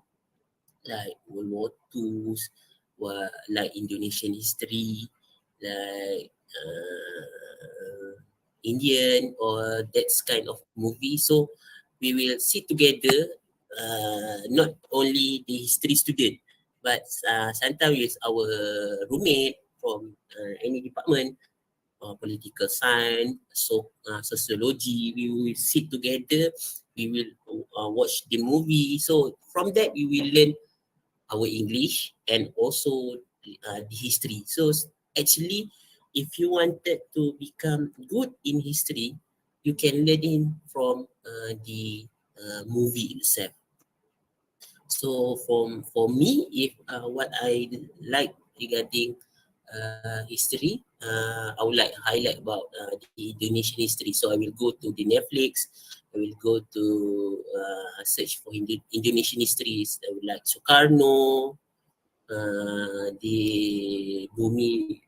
like World War II, like Indonesian history, like Indian or that's kind of movie. So we will sit together, not only the history student, but sometimes with our roommate from any department, political science, sociology. We will sit together. We will watch the movie. So from that, we will learn our English and also the history. So actually, if you wanted to become good in history, you can learn it from the movie itself. So for me, if what I like regarding history, I would like highlight about the Indonesian history. So I will go to the Netflix. I will go to search for Indonesian histories. I would like Soekarno, the Bumi,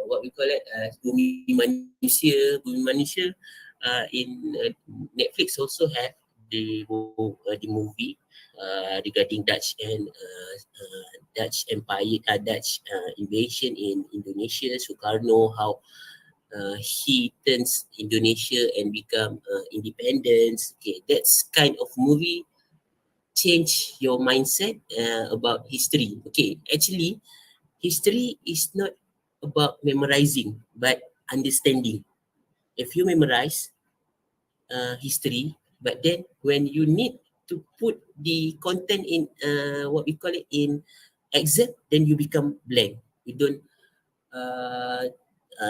what we call it, Bumi Manusia. In Netflix also have the movie regarding Dutch Empire, Dutch invasion in Indonesia. Soekarno, how he turns Indonesia and become independence. Okay, that's kind of movie change your mindset about history. Okay, actually, history is not about memorizing, but understanding. If you memorize history, but then when you need to put the content in what we call it in exam, then you become blank. You don't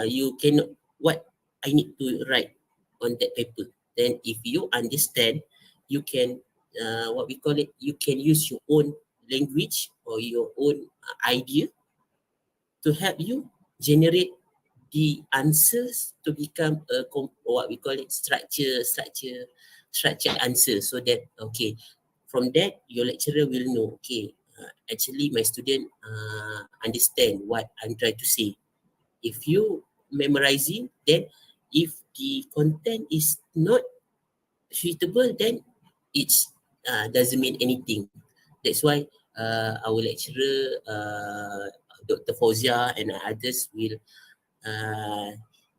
you cannot what I need to write on that paper. Then if you understand, you can what we call it, you can use your own language or your own idea to help you generate the answers to become a what we call it structure answer, so that okay, from that your lecturer will know, okay, actually my student understand what I'm trying to say. If you memorizing, then if the content is not suitable, then it's doesn't mean anything. That's why our lecturer, Dr. Fauzia and others will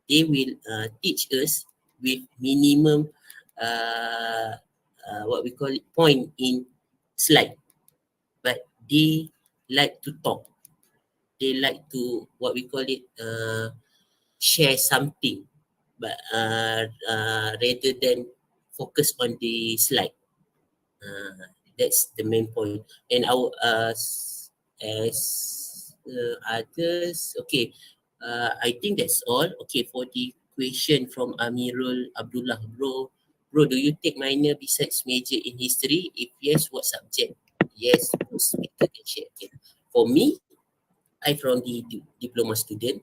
they will teach us with minimum what we call it point in slide, but they like to talk. They like to what we call it share something, but rather than focus on the slide. That's the main point. And our as others, okay, I think that's all. Okay, for the question from Amirul Abdullah, bro, do you take minor besides major in history? If yes, what subject? Yes, most speaker can share. Okay. For me, I from the diploma student,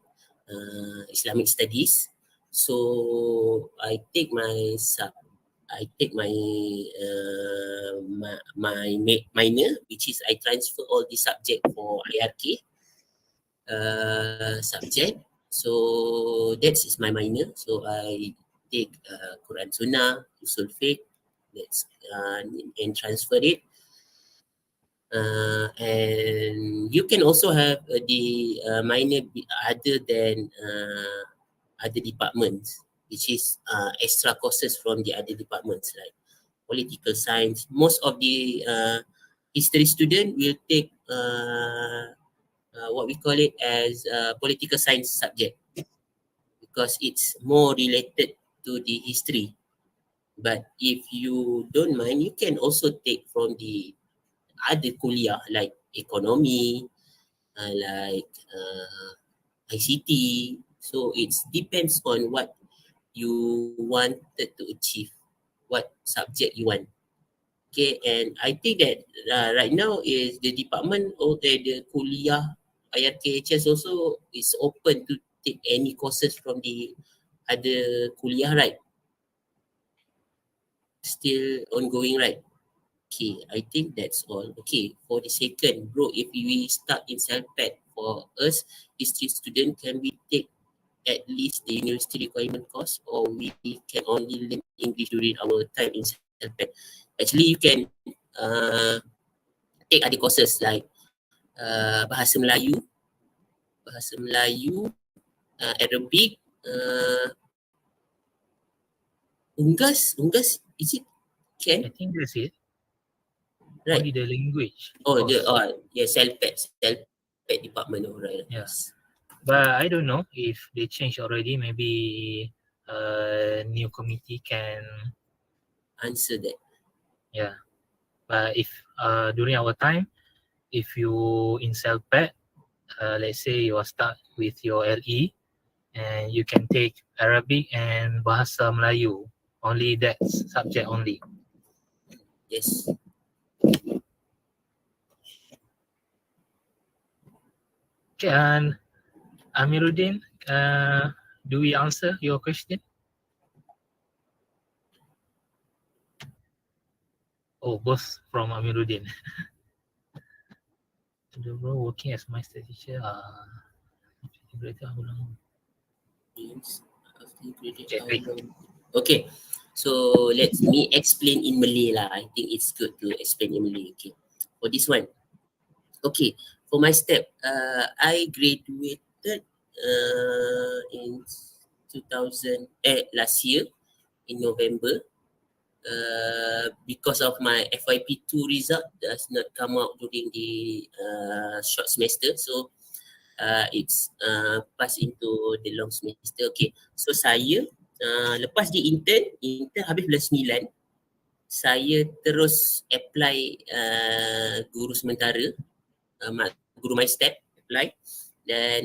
Islamic studies. So I take my minor, which is I transfer all the subject for IRK subject. So that is my minor. So I take Quran Sunnah, Usul Fiqh, that's and transfer it. And you can also have the minor other than other departments, which is extra courses from the other departments like political science. Most of the history student will take what we call it as political science subject because it's more related to the history. But if you don't mind, you can also take from the other kuliah like economy, like ICT. So it depends on what you wanted to achieve, what subject you want. Okay, and I think that right now is the department or the kuliah IRKHS also is open to take any courses from the other kuliah, right? Still ongoing, right? Okay, I think that's all. Okay, for the second, bro, if we start in CELPAT for us, history student, can we take at least the university requirement course or we can only learn English during our time in CELPAT? Actually, you can take other courses like Bahasa Melayu, Arabic, Unggas, is it can? I think that's it. Right. Only the language. Oh, course. CELPAT department, right? Yeah. Yes. But I don't know if they changed already. Maybe a new committee can Answer that. Yeah. But if during our time, if you in CELPAT, let's say you are start with your LE and you can take Arabic and Bahasa Melayu. Only that subject only. Yes. Okay, and Amiruddin, do we answer your question? Oh, both from Amiruddin. The role working as master teacher. Okay, so let me explain in Malay lah. I think it's good to explain in Malay. Okay, for this one. Okay, for my step, I graduated in 2000 last year in November. Because of my FYP2 result does not come out during the short semester, so it's pass into the long semester. Okay, so saya lepas di intern habis bulan 9, saya terus apply guru sementara, guru my step apply, dan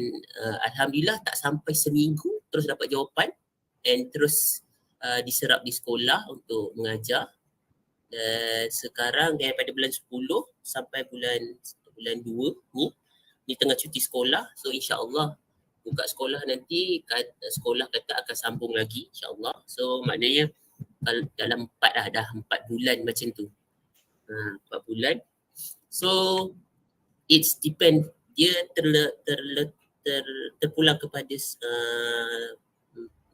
alhamdulillah tak sampai seminggu terus dapat jawapan and terus diserap di sekolah untuk mengajar. Dan sekarang daripada bulan 10 sampai bulan 2 ni tengah cuti sekolah, so insyaAllah buka sekolah nanti sekolah kata akan sambung lagi insyaAllah. So maknanya dalam 4 bulan macam tu, 4 bulan. So it's depend, dia terpulang kepada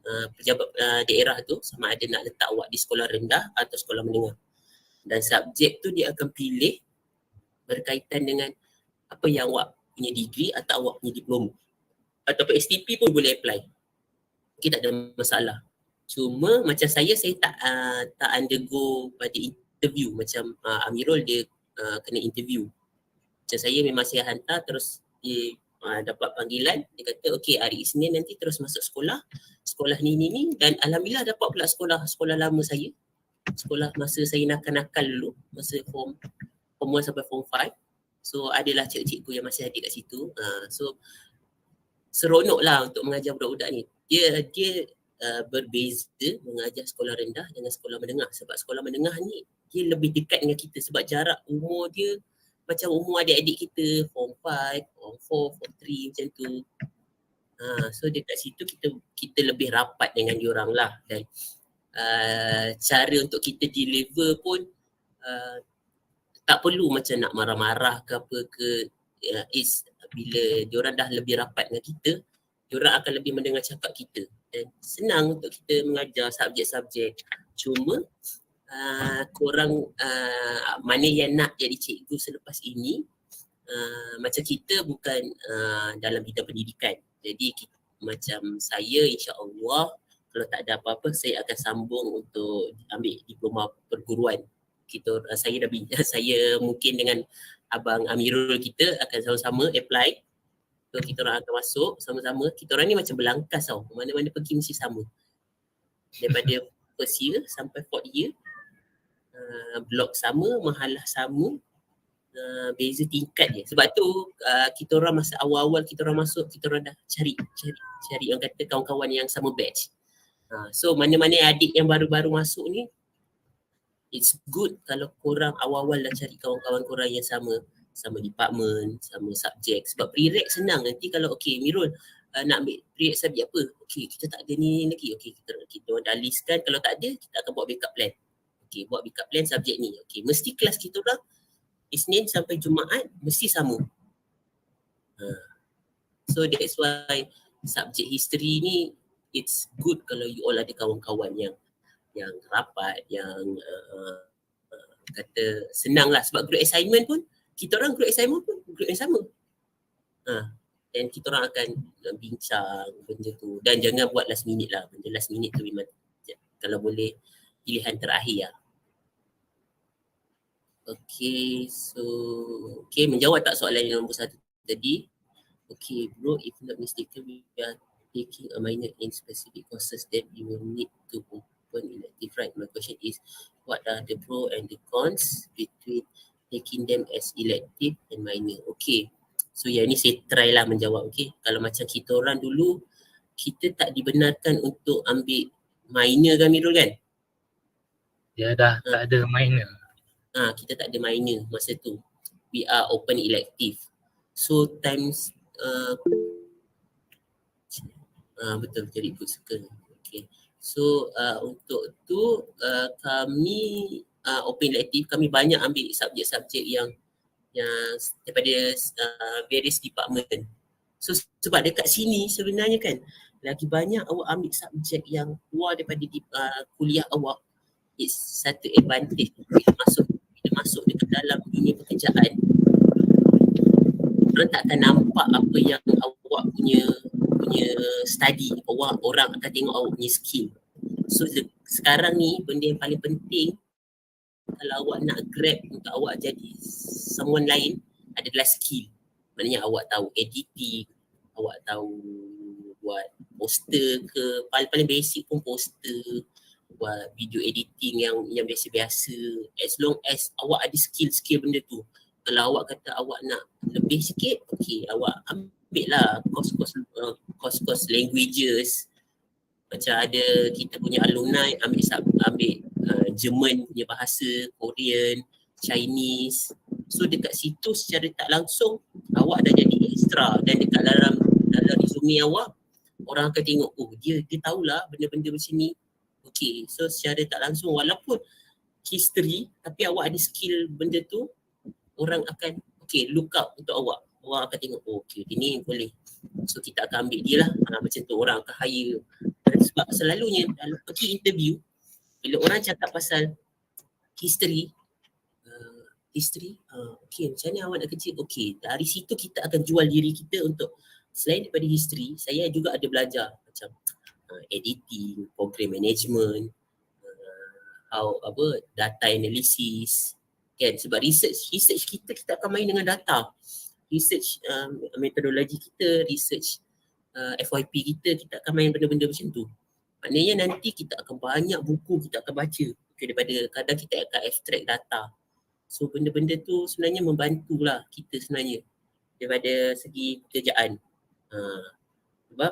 pejabat daerah tu sama ada nak letak awak di sekolah rendah atau sekolah menengah, dan subjek tu dia akan pilih berkaitan dengan apa yang awak punya degree atau awak punya diploma, ataupun STP pun boleh apply. Okay, tak ada masalah. Cuma macam saya tak undergo pada interview macam Amirul, dia kena interview. Macam saya memang saya hantar terus dia dapat panggilan, dia kata okey hari Isnin nanti terus masuk sekolah ni, dan alhamdulillah dapat pula sekolah lama saya, sekolah masa saya nakal-nakal dulu, masa form 1 sampai form 5. So adalah cikgu yang masih ada kat situ. So seronok lah untuk mengajar budak-budak ni. Dia berbeza mengajar sekolah rendah dengan sekolah menengah, sebab sekolah menengah ni dia lebih dekat dengan kita sebab jarak umur dia macam umur adik-adik kita, form 5, form 4, form 3 macam tu. So dekat situ kita lebih rapat dengan diorang lah, dan cara untuk kita deliver pun tak perlu macam nak marah-marah ke apa ke. Bila diorang dah lebih rapat dengan kita, diorang akan lebih mendengar cakap kita, dan senang untuk kita mengajar subjek-subjek. Cuma korang mana yang nak jadi cikgu selepas ini, macam kita bukan dalam bidang pendidikan. Jadi macam saya, insya-Allah kalau tak ada apa-apa saya akan sambung untuk ambil diploma perguruan. Saya mungkin dengan Abang Amirul kita akan sama-sama apply. So kita orang akan masuk sama-sama. Kita orang ni macam belangkas tau. Mana-mana pergi mesti sama. Daripada first year sampai fourth year, blok sama, mahalah sama, beza tingkat je. Sebab tu kita orang masa awal-awal kita orang masuk, kita orang dah cari orang kata kawan-kawan yang sama batch. So mana-mana adik yang baru-baru masuk ni, it's good kalau korang awal-awal dah cari kawan-kawan korang yang sama department, sama subjek. Sebab pre-req senang. Nanti kalau Mirul nak ambil pre-req subjek apa? Kita tak ada ni lagi. Kita dah listkan. Kalau tak ada, kita akan buat backup plan. Buat backup plan subjek ni. Mesti kelas kita orang Isnin sampai Jumaat mesti sama. So that's why subjek history ni it's good kalau you all ada kawan-kawan yang rapat, yang kata senang lah. Sebab group assignment pun, kita orang group assignment pun group yang sama. Dan kita orang akan bincang benda tu. Dan jangan buat last minute lah. Benda last minute tu memang kalau boleh pilihan terakhir lah. Menjawab tak soalan yang nombor 1 tadi? Bro, if not mistaken, we are taking a minor in specific courses that you will need to open elective, right? My question is, what are the pro and the cons between taking them as elective and minor? So yang ni saya try lah menjawab. Kalau macam kita orang dulu, kita tak dibenarkan untuk ambil minor kan Mirul kan? Ya dah tak ada minor. Kita tak ada minor masa tu. We are open elective. So times betul jadi ikut suka. So untuk tu kami open elective, kami banyak ambil subjek-subjek yang daripada various department. So sebab dekat sini sebenarnya kan lagi banyak awak ambil subjek yang keluar daripada kuliah awak. It's satu advantage bila masuk dekat dalam dunia pekerjaan. Orang tak akan nampak apa yang awak punya study. Orang akan tengok awak punya skill. So sekarang ni benda yang paling penting kalau awak nak grab untuk awak jadi someone lain adalah skill. Maknanya awak tahu editing, awak tahu buat poster ke, paling basic pun poster, buat video editing yang biasa-biasa. As long as awak ada skill benda tu. Kalau awak kata awak nak lebih sikit, awak ambil lah course languages. Macam ada kita punya alumni ambil Jerman punya bahasa, Korean, Chinese. So dekat situ secara tak langsung awak dah jadi extra, dan dekat dalam resume awak orang akan tengok dia tahulah benda-benda macam ni. So secara tak langsung walaupun history tapi awak ada skill benda tu, orang akan look out untuk awak. Orang akan tengok dia ni boleh. So kita akan ambil dia lah. Macam tu orang akan hire. Sebab selalunya dalam pergi interview, bila orang cakap pasal history, macam mana awak nak kerja? Dari situ kita akan jual diri kita untuk, selain daripada history, saya juga ada belajar macam editing, program management, data analysis, kan? Sebab research kita akan main dengan data. Research metodologi kita, research FYP kita akan main benda-benda macam tu. Maknanya nanti kita akan banyak buku kita akan baca. Daripada kadang kita akan extract data. So benda-benda tu sebenarnya membantulah kita sebenarnya daripada segi pekerjaan. Sebab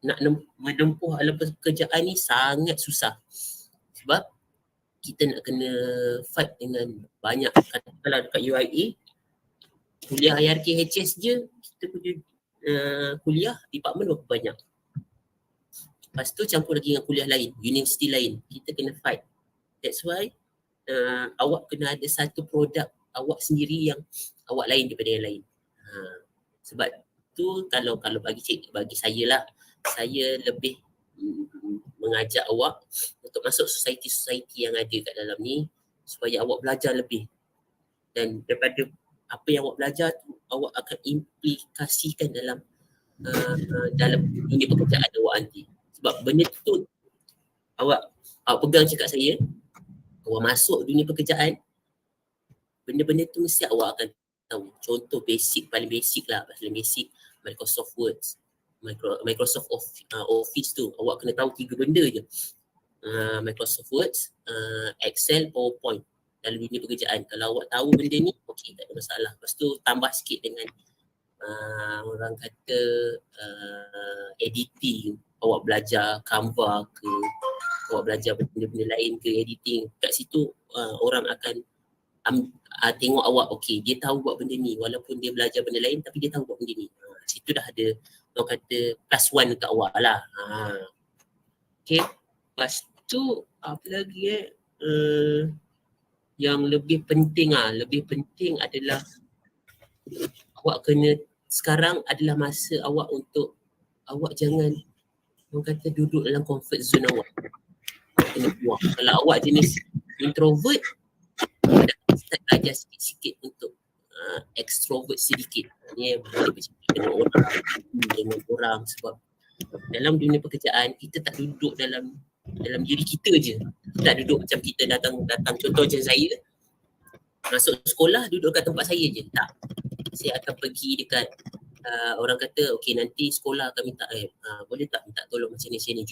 nak menempuh alam pekerjaan ni sangat susah. Sebab kita nak kena fight dengan banyak. Katakanlah dekat UIA, kuliah IRK HS je, kita punya kuliah department berapa banyak. Lepas tu campur lagi dengan kuliah lain, universiti lain. Kita kena fight. That's why awak kena ada satu produk awak sendiri yang awak lain daripada yang lain. Sebab tu kalau bagi saya lah, saya lebih mengajak awak untuk masuk society-society yang ada kat dalam ni supaya awak belajar lebih. Dan daripada apa yang awak belajar tu, awak akan implikasikan dalam dunia pekerjaan awak nanti. Sebab benda tu awak pegang cakap saya, awak masuk dunia pekerjaan, benda-benda tu mesti awak akan tahu. Contoh paling basic Microsoft Words, Microsoft Office tu awak kena tahu 3 benda je. Microsoft Words, Excel, PowerPoint dalam dunia pekerjaan. Kalau awak tahu benda ni, okey, tak ada masalah. Lepas tu tambah sikit dengan orang kata editing, awak belajar Canva ke, awak belajar benda-benda lain ke editing. Kat situ orang akan tengok awak, okey, dia tahu buat benda ni walaupun dia belajar benda lain tapi dia tahu buat benda ni. Situ dah ada orang kata plus one untuk awak lah. Okey, lepas tu apa lagi yang lebih penting adalah awak kena, sekarang adalah masa awak untuk awak jangan orang kata duduk dalam comfort zone awak. Kena keluar. Kalau awak jenis introvert, start belajar sikit-sikit untuk extrovert sedikit. Ni boleh bercakap dengan orang sebab dalam dunia pekerjaan kita tak duduk dalam diri kita je. Tak duduk macam kita datang contoh macam saya masuk sekolah duduk kat tempat saya je. Tak. Saya akan pergi dekat orang kata okey nanti sekolah akan minta boleh tak minta tolong macam ni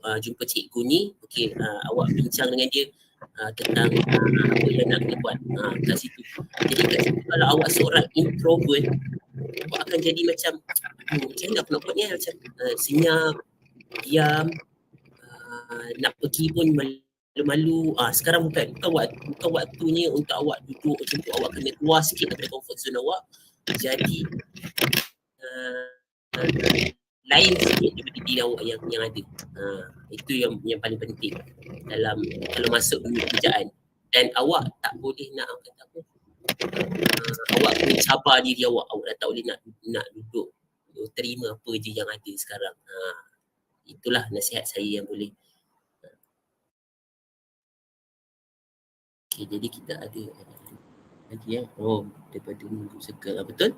jumpa cikgu ni, okey awak bincang dengan dia tentang apa yang nak kena buat kat situ. Jadi kat situ kalau awak seorang introvert, awak akan jadi macam macam mana aku nak buat ni, macam senyap, diam, nak pergi pun malu-malu. Sekarang bukan waktunya untuk awak duduk macam tu. Awak kena keluar sikit daripada comfort zone awak, jadi lain sikit daripada diri awak yang ada. Itu yang paling penting dalam kalau masuk dunia pekerjaan. Dan awak tak boleh nak kata apa, awak kena cabar diri awak. Awak dah tak boleh nak duduk terima apa je yang ada sekarang. Itulah nasihat saya yang boleh. Okay, jadi kita ada lagi daripada minggu sekal. Betul?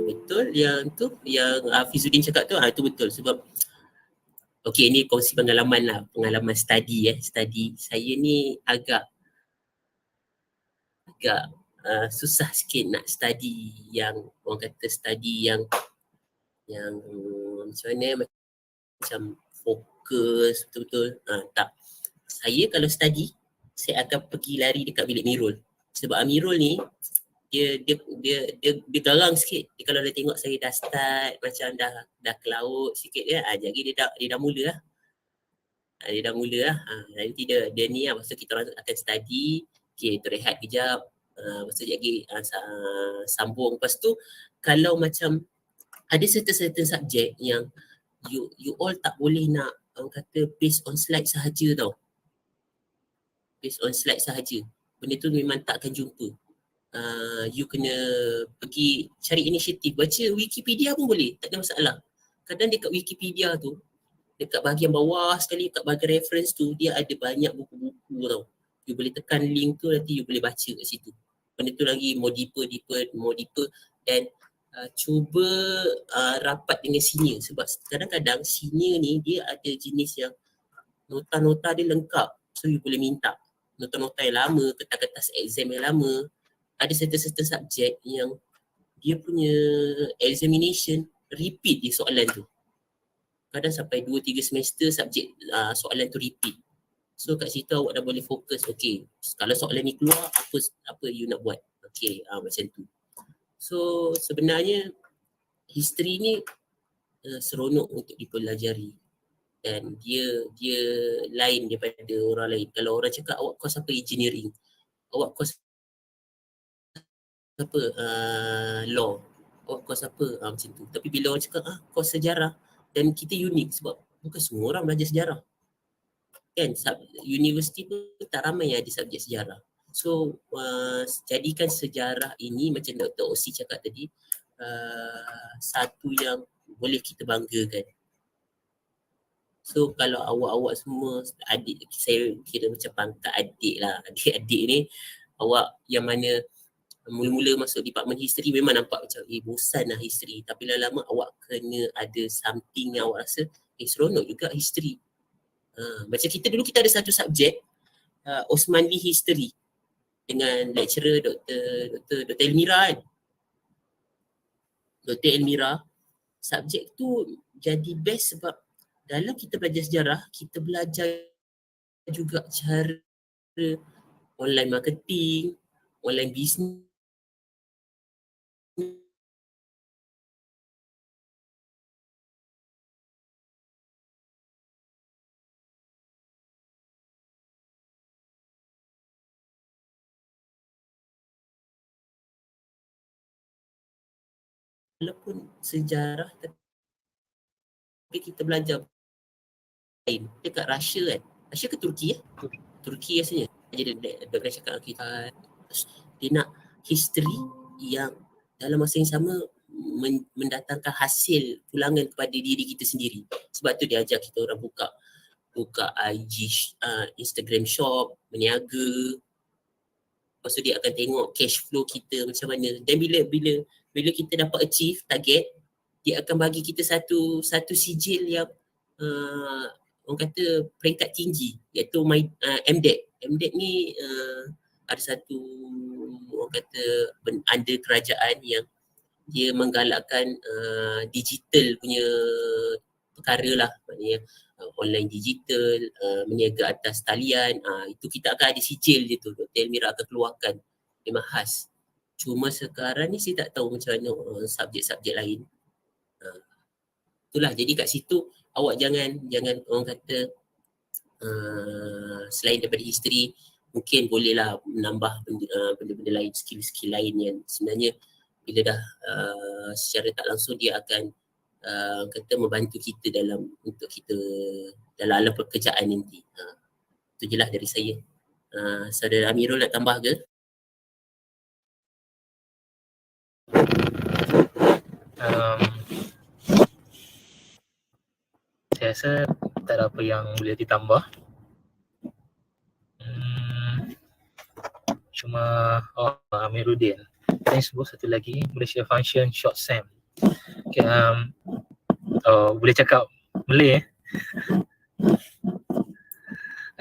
Betul yang tu yang Fizuddin cakap tu, itu betul sebab okey, ni kongsi pengalaman study saya ni agak susah sikit nak study yang orang kata study yang macam mana, macam fokus betul-betul. Tak, saya kalau study saya akan pergi lari dekat bilik Mirul sebab Amirul ni dia garang sikit. Dia kalau dia tengok saya dah start macam dah ke laut sikit jadi dia dah mula lah. Nanti dia ni lah, masa kita orang akan study, okey, rehat kejap, lepas tu lagi sambung. Lepas tu kalau macam ada certain subjek yang you all tak boleh nak orang kata based on slide sahaja tau. Based on slide sahaja. Benda tu memang tak akan jumpa. You kena pergi cari inisiatif, baca Wikipedia pun boleh, tak ada masalah. Kadang dekat Wikipedia tu, dekat bahagian bawah sekali, dekat bahagian reference tu, dia ada banyak buku-buku tau. You boleh tekan link tu, nanti you boleh baca kat situ. Benda tu lagi more deeper dan cuba rapat dengan senior. Sebab kadang-kadang senior ni dia ada jenis yang nota-nota dia lengkap, so you boleh minta nota-nota yang lama, kertas-kertas exam yang lama. Ada certain subjek yang dia punya examination repeat di soalan tu. Kadang sampai 2-3 semester subjek soalan tu repeat. So kat situ awak dah boleh fokus, okey, kalau soalan ni keluar, apa you nak buat. Okey, macam tu. So sebenarnya history ni seronok untuk dipelajari dan dia lain daripada orang lain. Kalau orang cakap awak course apa, engineering, awak course apa, law, awak course apa, macam tu. Tapi bila orang cakap course sejarah, dan kita unik sebab bukan semua orang belajar sejarah kan. Universiti pun tak ramai yang ada subjek sejarah. So jadikan sejarah ini macam Dr. Osi cakap tadi, satu yang boleh kita banggakan. So kalau awak-awak semua adik, saya kira macam pangkat adik lah, adik-adik ni, awak yang mana mula-mula masuk department history memang nampak macam bosan lah history, tapi lama-lama awak kena ada something yang awak rasa seronok juga history. Macam kita dulu kita ada satu subjek Osmanli History dengan lecturer Dr. Elmira kan. Dr. Elmira, subjek tu jadi best sebab dalam kita belajar sejarah, kita belajar juga cara online marketing, online business, walaupun sejarah tapi kita belajar lain dekat Russia kan. Russia ke Turki Turki rasanya. Jadi dia cakap kita dia nak history yang dalam masa yang sama mendatangkan hasil pulangan kepada diri kita sendiri. Sebab tu dia ajar kita orang buka IG, Instagram shop, berniaga. Lepas tu dia akan tengok cash flow kita macam mana. Dan bila kita dapat achieve target, dia akan bagi kita satu sijil yang orang kata peringkat tinggi, iaitu MDEC. MDEC ni ada satu orang kata under kerajaan yang dia menggalakkan digital punya perkara lah, maknanya online digital, meniaga atas talian, itu kita akan ada sijil je tu, Dr. Elmira akan keluarkan, memang khas. Cuma sekarang ni saya tak tahu macam mana subjek-subjek lain. Itulah, jadi kat situ awak jangan orang kata selain daripada history, mungkin bolehlah menambah benda-benda lain, skill-skill lain yang sebenarnya bila dah secara tak langsung dia akan kata membantu kita untuk kita dalam alam pekerjaan nanti. Itu je lah dari saya. Saudara Amirul nak tambah ke? Saya rasa tak ada apa yang boleh ditambah. Cuma Amiruddin, saya sebut satu lagi, Malaysia Function Short Sem. Okay, boleh cakap Malay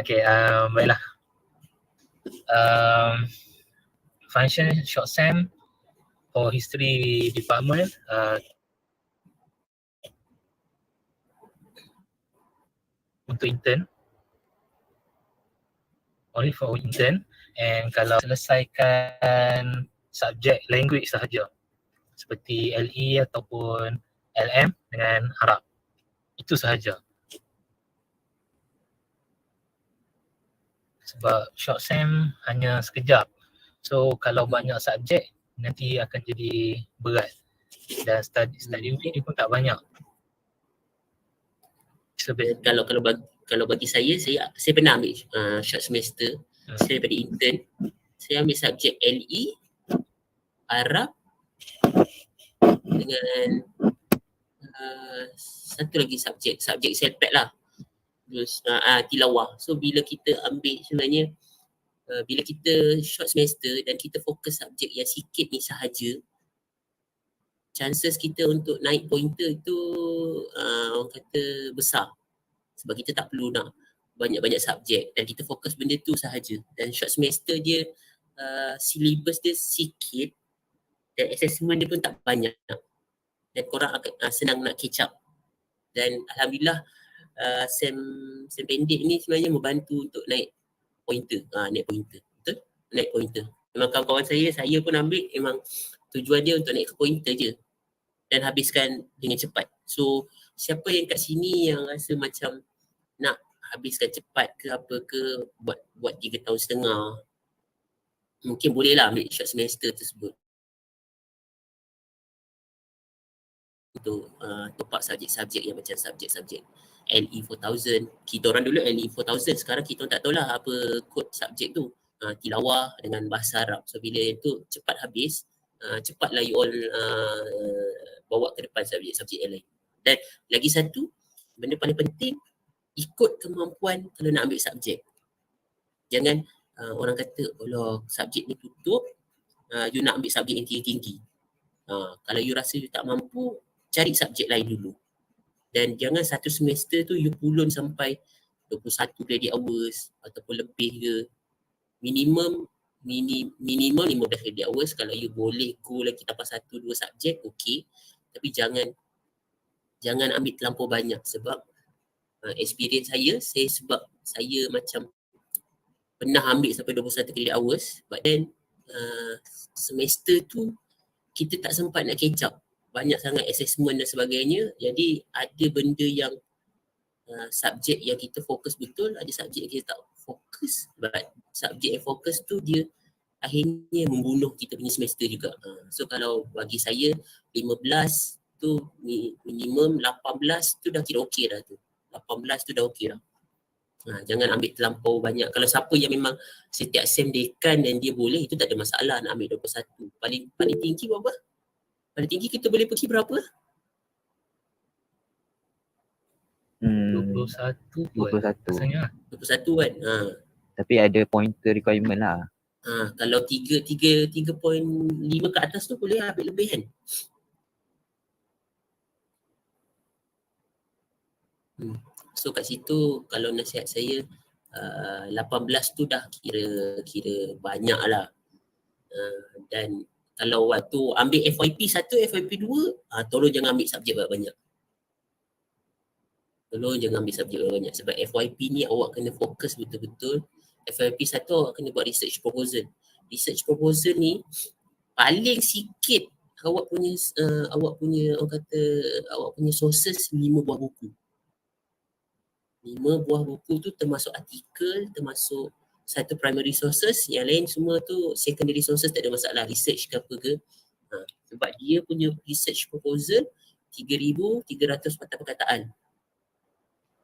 Okay, baiklah. Function Short Sem for History Department, untuk intern, only for intern, and kalau selesaikan subjek language sahaja seperti LE ataupun LM dengan Arab, itu sahaja. Sebab short sem hanya sekejap, so kalau banyak subjek nanti akan jadi berat dan study week ni pun tak banyak. Kalau bagi saya pernah ambil short semester. Saya daripada intern, saya ambil subjek LE, Arab dengan satu lagi subjek selpek lah, terus tilawah. So bila kita ambil sebenarnya bila kita short semester dan kita fokus subjek yang sikit ni sahaja, chances kita untuk naik pointer itu orang kata besar. Sebab kita tak perlu nak banyak-banyak subjek dan kita fokus benda tu sahaja. Dan short semester dia syllabus dia sikit dan assessment dia pun tak banyak. Dan korang akan senang nak catch up. Dan Alhamdulillah sem pendek ni sebenarnya membantu untuk naik pointer. Naik pointer. Betul? Naik pointer. Memang kawan-kawan saya pun ambil memang tujuan dia untuk naik ke pointer je. Dan habiskan dengan cepat. So siapa yang kat sini yang rasa macam nak habiskan cepat ke apa ke, buat 3 tahun setengah, mungkin bolehlah ambil short semester tersebut untuk top up subjek-subjek yang macam subjek-subjek LE 4000. Kita orang dulu LE 4000, sekarang kita orang tak tahulah apa kod subjek tu. Tilawah dengan bahasa Arab. So bila itu cepat habis, cepatlah you all bawa ke depan subjek-subjek yang lain. Dan lagi satu, benda paling penting, ikut kemampuan kalau nak ambil subjek. Jangan orang kata, kalau subjek ni tutup, you nak ambil subjek yang tinggi-tinggi. Kalau you rasa you tak mampu, cari subjek lain dulu. Dan jangan satu semester tu you pulun sampai 21 credit hours ataupun lebih ke. Minimum 15 credit hours. Kalau you boleh go lagi tambah 1-2 subjek, okey. Tapi jangan ambil terlampau banyak sebab experience saya sebab saya macam pernah ambil sampai 21 credit hours, but then semester tu kita tak sempat nak catch up. Banyak sangat assessment dan sebagainya. Jadi ada benda yang subjek yang kita fokus betul, ada subjek yang kita tak fokus. But subjek yang fokus tu dia akhirnya membunuh kita punya semester juga. So kalau bagi saya 15 tu minimum, 18 tu dah kira okey dah tu. 18 tu dah okey dah. Jangan ambil terlampau banyak. Kalau siapa yang memang setiap sem dekan dan dia boleh, itu tak ada masalah nak ambil 21. Paling tinggi berapa? Paling tinggi kita boleh pergi berapa? 21 kot 21. rasanya. 21 kan? Tapi ada pointer requirement lah. Kalau 3.5 ke atas tu boleh ambil lebih kan? So kat situ kalau nasihat saya 18 tu dah kira banyak lah. Dan kalau waktu ambil FYP 1, FYP 2, tolong jangan ambil subjek banyak. Tolong jangan ambil subjek banyak sebab FYP ni awak kena fokus betul-betul. FYP 1 awak kena buat research proposal. Research proposal ni paling sikit awak punya orang kata awak punya sources 5 buah buku. 5 buah buku tu termasuk artikel, termasuk satu primary sources, yang lain semua tu secondary sources, tak ada masalah, research ke apa ke. Sebab dia punya research proposal 3,300 patah perkataan.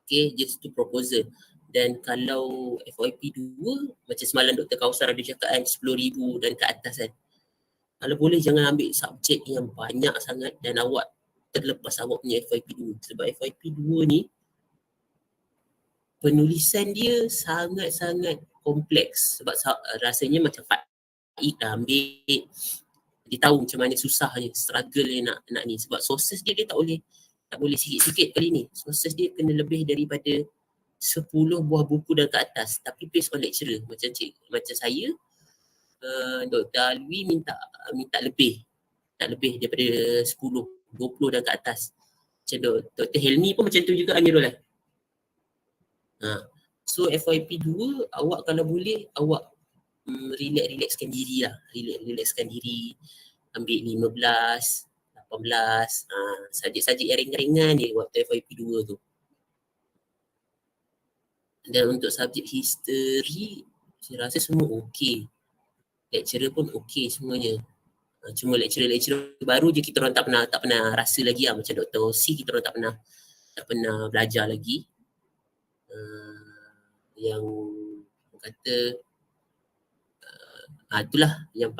Okay, just tu proposal. Dan kalau FYP 2, macam semalam Dr. Kausar ada cakap kan, 10,000 dan ke atas kan. Kalau boleh jangan ambil subjek yang banyak sangat dan awak terlepas awak punya FYP 2. Sebab FYP 2 ni penulisan dia sangat-sangat kompleks. Sebab rasanya macam Faik dah ambil, dia tahu macam mana susahnya, struggle dia nak ni. Sebab sources dia tak boleh sikit-sikit kali ni. Sources dia kena lebih daripada 10 buah buku dan ke atas. Tapi based on lecturer. Macam saya, Dr. Alwi minta lebih. Tak lebih daripada 10, 20 dan ke atas. Macam Dr. Helmi pun macam tu juga, Amirul lah. So FYP 2, awak kalau boleh, awak relaxkan diri lah. Relaxkan diri. Ambil 15, 18, subjek-subjek yang ringan-ringan ni waktu FYP 2 tu. Dan untuk subjek history, saya rasa semua okey. Lecturer pun okey semuanya. Cuma lecturer baru je kita orang tak pernah rasa lagi lah. Macam Dr. Osi kita orang tak pernah belajar lagi. Yang kata itulah yang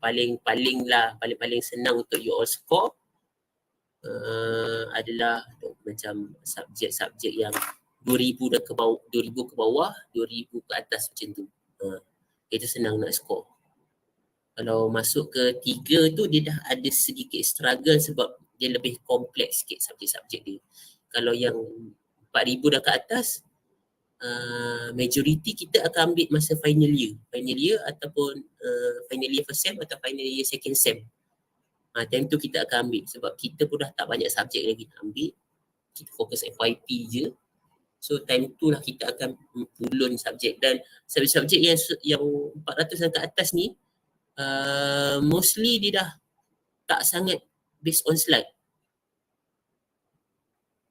paling senang untuk you all score adalah macam subjek-subjek yang 2,000 dan ke bawah, 2,000 ke bawah, 2,000 ke atas macam tu. Itu senang nak score. Kalau masuk ke 3 tu dia dah ada sedikit struggle sebab dia lebih kompleks sikit subjek-subjek dia. Kalau yang 4,000 dah ke atas, majority kita akan ambil masa final year ataupun final year first sem atau final year second sem. Time tu kita akan ambil sebab kita pun dah tak banyak subjek lagi nak ambil. Kita fokus FYP je. So time tu lah kita akan pulun subjek. Dan subjek-subjek yang 400 dan ke atas ni mostly dia dah tak sangat based on slide.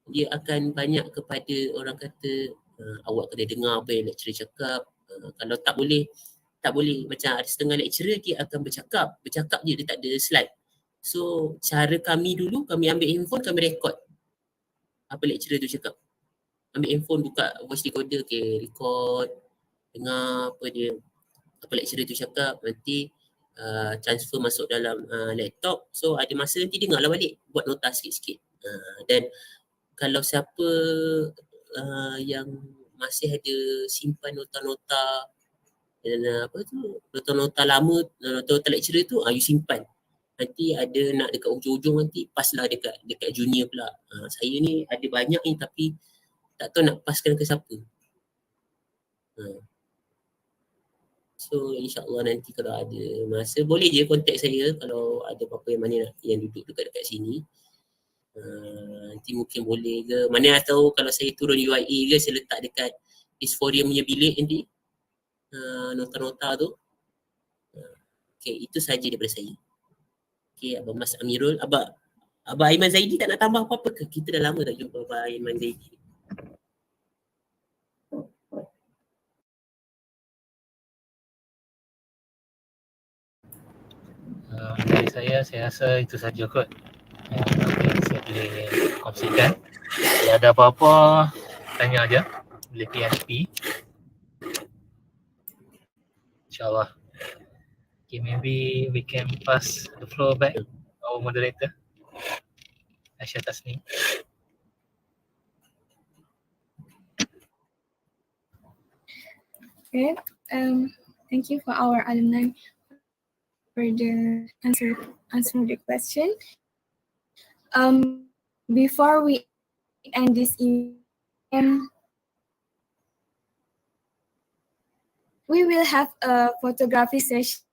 Dia akan banyak kepada orang kata awak kena dengar apa yang lecturer cakap. Kalau tak boleh macam ada setengah lecturer dia akan bercakap je, dia tak ada slide. So cara kami dulu, kami ambil handphone, kami record apa lecturer tu cakap. Ambil handphone, buka voice recorder, record, dengar apa lecturer tu cakap, nanti transfer masuk dalam laptop. So ada masa nanti dengarlah balik, buat nota sikit-sikit. Dan kalau siapa yang masih ada simpan nota-nota dan apa tu, nota-nota lama, nota-nota lecturer tu, you simpan. Nanti ada nak dekat ujung-ujung nanti paslah dekat junior pula. Saya ni ada banyak ni tapi tak tahu nak paskan ke siapa. So insyaAllah nanti kalau ada masa boleh je contact saya kalau ada apa-apa yang mana yang duduk dekat sini. Nanti mungkin boleh ke, mana tahu kalau saya turun UIA ke, saya letak dekat Isforia punya bilik nanti nota-nota tu. Okay, itu saja daripada saya. Okay, Abang Mas Amirul. Abang Aiman Zaidi tak nak tambah apa-apa ke? Kita dah lama tak jumpa Abang Aiman Zaidi. Dari saya rasa itu saja kot yang saya boleh kongsikan. Kalau ada apa-apa, tanya aja. Boleh PSP. InsyaAllah. Okay, maybe we can pass the floor back to our moderator, Aisyah Tasnim. Okay. Thank you for our alumni for the answering the question. Before we end this event, we will have a photography session.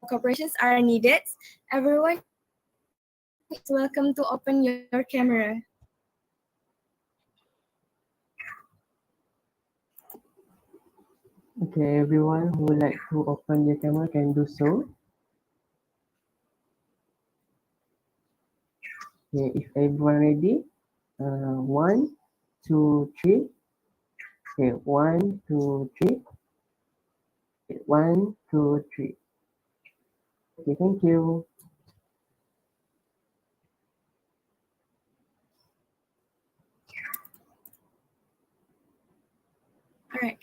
Cooperations are needed. Everyone is welcome to open your camera. Okay, everyone who would like to open your camera can do so. Okay, if everyone ready, 1, 2, 3. Okay, 1, 2, 3. Okay, 1, 2, 3. Okay, thank you. All right.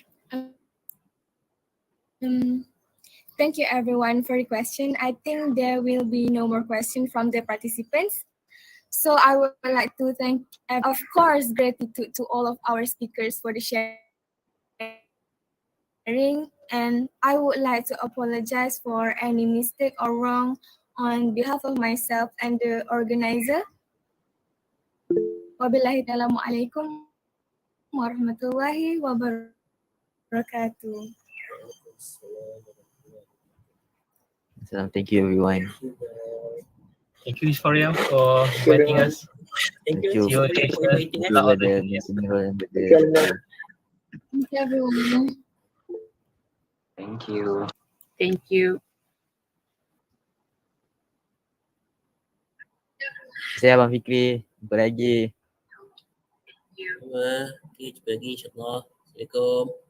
Thank you everyone for the question. I think there will be no more questions from the participants. So I would like to thank, of course, gratitude to all of our speakers for the sharing. And I would like to apologize for any mistake or wrong on behalf of myself and the organizer. Wabillahi Assalamu Alikum warahmatullahi wabarakatuh. Thank you everyone. Thank you Isforia for inviting us. Thank Thank you you. for inviting us. Kepada Mas Amro dan Thank you everyone. Thank you. Thank you. Saya Abang Fikri. Jumpa lagi. Okay, jumpa lagi insyaAllah. Assalamualaikum.